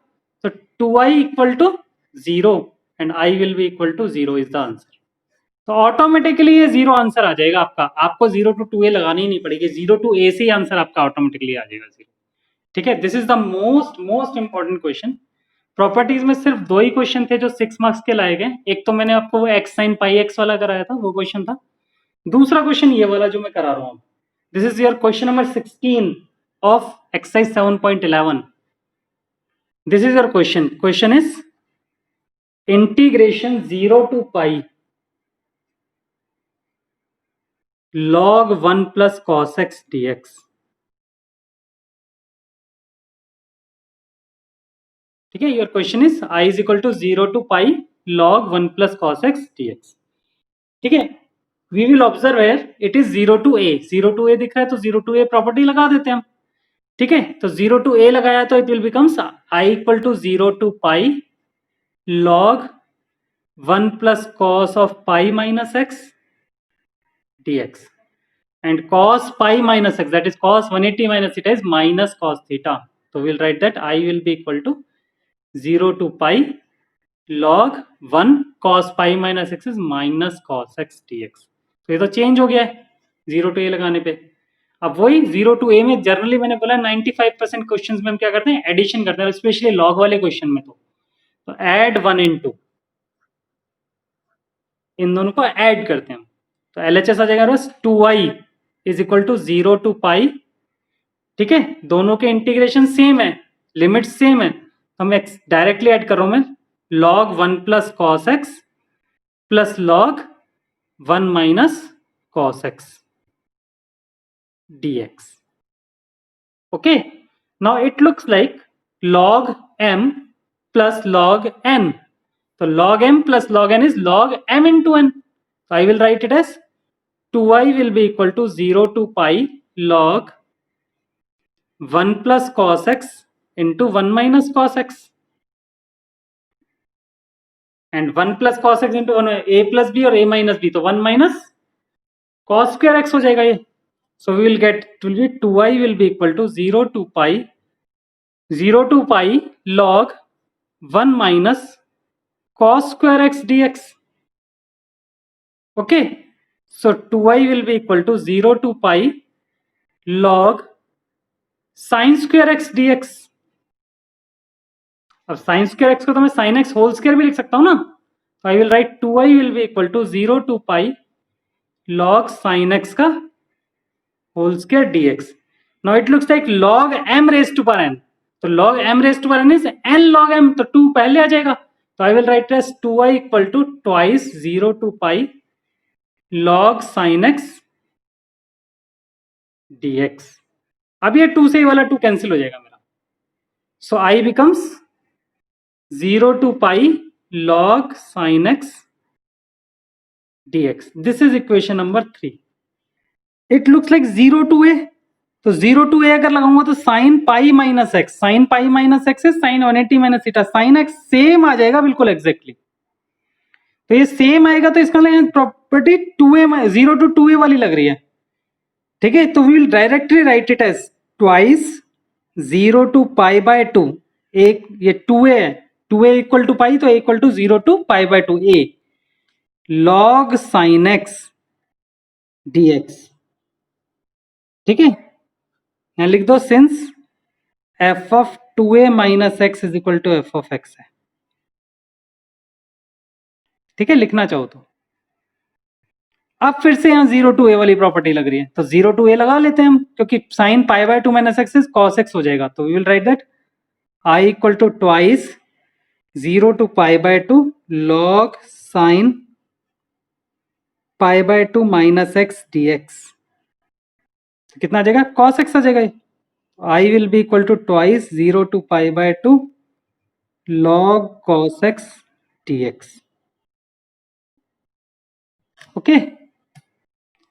तो 2i equal to 0 and i will be equal to 0 is the answer. तो ऑटोमेटिकली ये 0 आंसर आ जाएगा आपका, आपको 0 to 2a लगानी ही नहीं पड़ेगी, 0 to a से ही आंसर आपका ऑटोमेटिकली आ जाएगा 0। ठीक है, this is the most important question. Properties में सिर्फ 2 ही क्वेश्चन थे जो 6 मार्क्स के लाए गए। एक तो मैंने आपको वो एक्स साइन पाई एक्स वाला कराया था, वो क्वेश्चन था। दूसरा क्वेश्चन ये वाला जो मैं करा रहा हूं, this is your question number 16 of exercise 7.11। This is your question. Question is integration 0 to पाई log 1 plus cos x dx। ठीक है, your question is i is equal to 0 to पाई log 1 plus cos x dx। ठीक है, we will observe here it is 0 to a, 0 to a दिख रहा है तो 0 to a प्रॉपर्टी लगा देते हैं हम। ठीक है, तो 0 to a लगाया तो it will becomes i equal to 0 to पाई log 1 plus cos of pi minus x dx, and cos pi minus x, that is cos 180 minus theta is minus cos theta. So we'll write that I will be equal to 0 to pi log 1 cos pi minus x is minus cos x dx। तो ये तो change हो गया है 0 to a लगाने पे। अब वही 0 to a में जनरली मैंने बोला 95% क्वेश्चंस में हम क्या करते हैं, एडिशन करते हैं, स्पेशली लॉग वाले क्वेश्चन में तो ऐड 1 into, इन दोनों को ऐड करते हैं हम। तो LHS आ जाएगा बस 2i is equal to 0 to pi। ठीक है, दोनों के इंटीग्रेशन सेम है, लिमिट सेम है, तो मैं डायरेक्टली ऐड कर रहा हूं मैं log 1 plus cos x plus log 1 minus cos x dx। okay, now it looks like log m plus log n। so log m plus log n is log m into n, so I will write it as 2i will be equal to 0 to pi log 1 plus cos x into 1 minus cos x, and 1 plus cos x into 1 a plus b और a minus b, तो 1 minus cos square x हो जाएगा ये। so we will get, it will be 2i will be equal to 0 to pi log 1 minus cos square x dx। okay, so 2i will be equal to 0 to pi log sin square x dx। अब sin square x को तो मैं sin x whole square भी लिख सकता हूं ना, तो I will write 2i will be equal to 0 to pi log sin x का whole square dx। now it looks like log m raised to power n, तो log m raised to power n is n log m, तो 2 पहले आ जाएगा, तो I will write as 2i equal to twice 0 to pi log sin x dx। अब ये 2 से ये वाला 2 कैंसिल हो जाएगा मेरा, so I becomes 0 to pi log sin x dx। this is equation number 3। it looks like 0 to a, तो 0 to a अगर लगाऊंगा तो sin pi minus x, sin pi minus x है sin 180 minus theta, sin x same आ जाएगा बिल्कुल exactly. तो ये सेम आएगा तो इसका प्रॉपर्टी 2a 0 to 2a वाली लग रही है। ठीक है, तो we will directly write it as twice 0 to pi by 2, एक ये 2a है, 2a इक्वल टू पाई, तो a equal to 0 to pi by 2 a log sin x dx। ठीक है, यहां लिख दो since f of 2a minus x is equal to f of x है। ठीक है, लिखना चाहो तो। अब फिर से यहाँ 0 to a वाली प्रॉपर्टी लग रही है, तो 0 to a लगा लेते हैं हम, क्योंकि sin pi by 2 minus x is cos x हो जाएगा, तो we will write that I equal to twice 0 to pi by 2 log sin pi by 2 minus x dx। कितना आ जाएगा, cos x आ जाएगा। I will be equal to twice 0 to pi by 2 log cos x dx। Okay,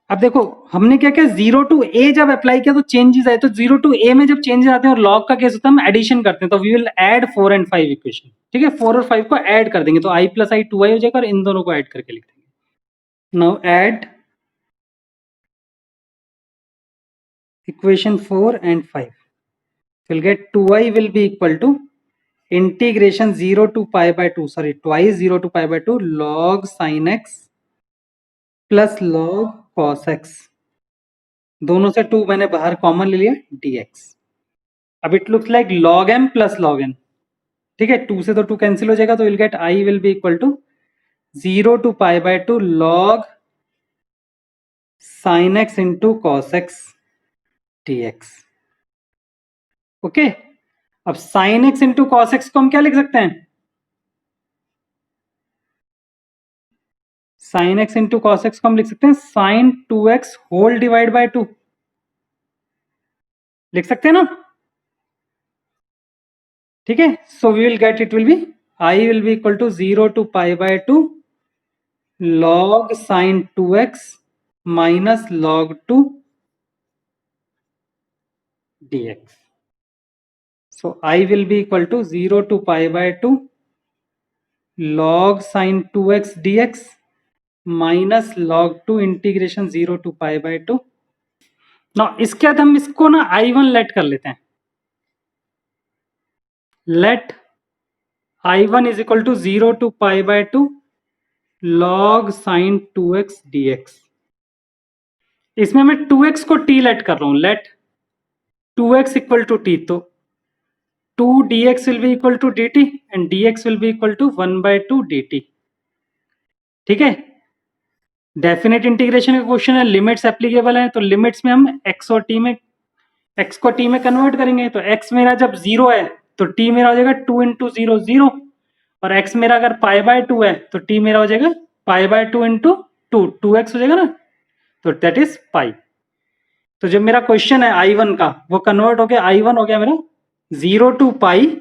अब देखो हमने क्या किया, 0 to a जब apply किया तो चेंजेस आए, तो 0 to a में जब चेंजेस आते हैं और log का केस होता है हम एडिशन करते हैं, तो we will add 4 and 5 equation. ठीक है, 4 और 5 को ऐड कर देंगे, तो i plus i 2i हो जाएगा और इन दोनों को ऐड करके लिख देंगे। Now add equation 4 and 5, we'll get 2i will be equal to integration 0 to pi by 2, sorry twice 0 to pi by 2 log sin x plus log cos x, दोनों से 2 मैंने बाहर कॉमन ले लिया dx। अब it looks like log m plus log n। ठीक है, 2 से तो 2 कैंसिल हो जाएगा, तो will get i will be equal to 0 to pi by 2 log sin x into cos x dx। Okay, अब sin x into cos x को हम क्या लिख सकते हैं, sin x into cos x को हम लिख सकते हैं sin 2x whole divide by 2, लिख सकते हैं ना। ठीक है, so we will get, it will be i will be equal to 0 to pi by 2 log sin 2x minus log 2 dx। so I will be equal to 0 to pi by 2 log sin 2x dx minus log 2 integration 0 to pi by 2। ना इसके बाद हम इसको ना i1 late कर लेते हैं, late i1 is equal to 0 to pi by 2 log sin 2x dx। इसमें मैं 2x को t लेट कर रहा हूं, late 2x equal to t, तो 2 dx will be equal to dt and dx will be equal to 1/2 dt। ठीक है, definite integration का क्वेश्चन है, लिमिट्स एप्लीकेबल है, तो लिमिट्स में हम x और t में, x को t में कन्वर्ट करेंगे, तो x मेरा जब 0 है तो t मेरा हो जाएगा 2 इंटू 0 0, और x मेरा अगर π/2 है तो t मेरा हो जाएगा π/2 इंटू 2x हो जाएगा ना, तो दैट इज पाई। तो जब मेरा क्वेश्चन है I1 का, वो कन्वर्ट हो गया, I1 हो गया मेरा 0 to pi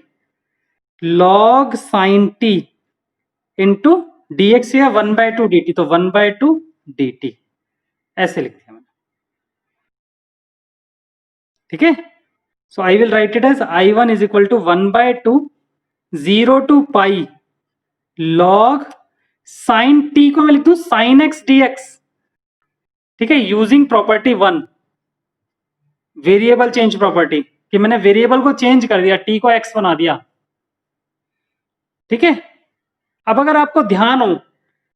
log sin t into dx या 1/2 dt, तो 1/2 dt ऐसे लिखते हैं मैंने। ठीक है, so I will write it as I1 is equal to 1/2 0 to pi log sin t को मैं लिख दूं sin x dx। ठीक है, using property 1, variable change property, कि मैंने वेरिएबल को चेंज कर दिया, t को x बना दिया। ठीक है, अब अगर आपको ध्यान हो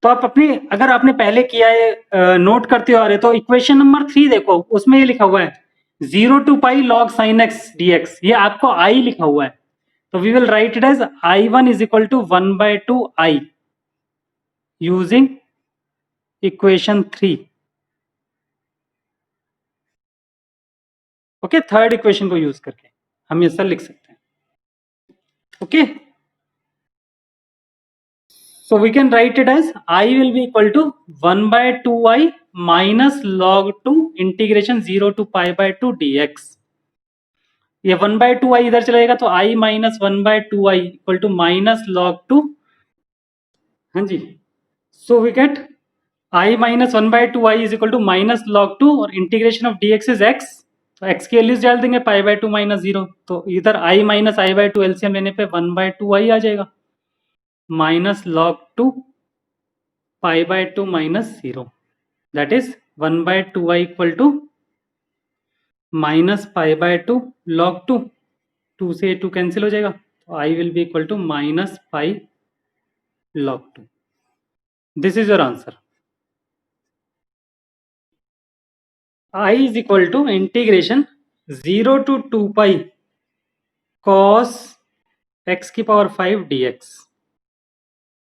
तो आप अपनी, अगर आपने पहले किया है नोट करते हो आ रहे, तो इक्वेशन नंबर 3 देखो, उसमें ये लिखा हुआ है 0 to pi log sin x dx, ये आपको I लिखा हुआ है, तो we will write it as I1 is equal to 1/2 I using equation 3। Okay, third equation को यूज करके हम ये सब लिख सकते हैं। Okay, so we can write it as I will be equal to 1/2I minus log 2 integration 0 to π/2 dx। ये 1/2I इधर चलेगा, तो I minus 1/2I equal to minus log 2। हाँ जी, so we get I minus 1/2I is equal to minus log 2, और integration of dx is x, तो x की values डाल देंगे π/2 माइनस 0, तो इधर I माइनस I/2 एलसीएम लेने पे 1/2I आ जाएगा, minus log 2 π/2 minus 0, that is 1/2I equal to minus π/2 log 2, 2 से 2 कैंसिल हो जाएगा, तो I will be equal to minus pi log 2। This is your answer. I is equal to integration 0 to 2 pi cos x की power 5 dx।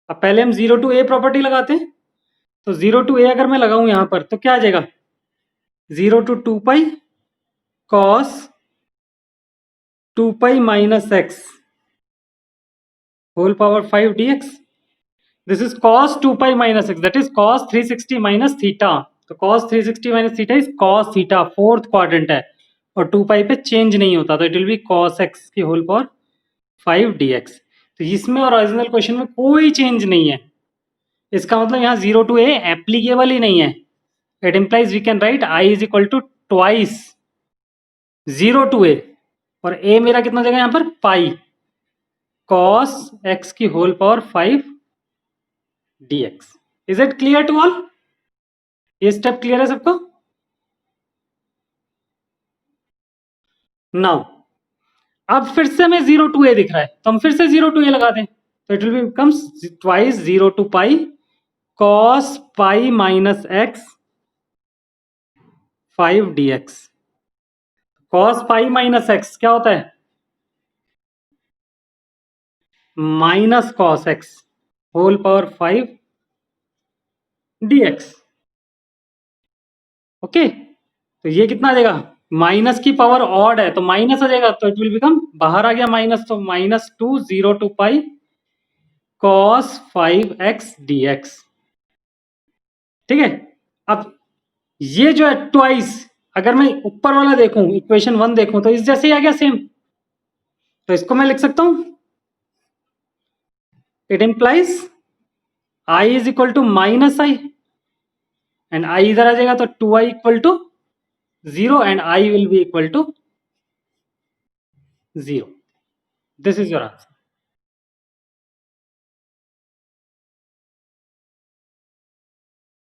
अब पहले हम 0 to a property लगाते हैं, तो 0 टू a अगर मैं लगाऊं यहां पर, तो क्या आ जाएगा 0 to 2 pi cos 2 pi minus x whole power 5 dx। This is cos 2 pi minus x, that is cos 360 minus theta, तो cos 360 minus theta is cos theta, fourth quadrant है, और 2 पाई पे चेंज नहीं होता, तो it will be cos x की whole power 5 dx। तो इसमें और ओरिजिनल क्वेश्चन में कोई चेंज नहीं है, इसका मतलब यहाँ 0 टू a एप्लीकेबल ही नहीं है। It implies we can write I is equal to twice 0 to a, और a मेरा कितना जगह यहाँ पर पाई cos x की whole power 5 dx। Is it clear to all? ये स्टेप क्लियर है सबको? नाउ अब फिर से हमें 0 टू a दिख रहा है, तो हम फिर से 0 टू a लगा दें, तो it will be becomes twice 0 to pi cos pi minus x 5 dx। cos pi minus x क्या होता है minus cos x whole power 5 dx। Okay, तो ये कितना आ जाएगा, माइनस की पावर ऑड है तो माइनस आ जाएगा, तो इट विल बिकम, बाहर आ गया माइनस, तो minus 2 0 to pi cos 5x dx। ठीक है, अब ये जो है ट्वाइस, अगर मैं ऊपर वाला देखूं इक्वेशन 1 देखूं, तो इस जैसे ही आ गया सेम, तो इसको मैं लिख सकता हूं, it implies I is equal to minus i, and I इधर आ जाएगा, तो 2I equal to 0 and I will be equal to 0। This is your answer.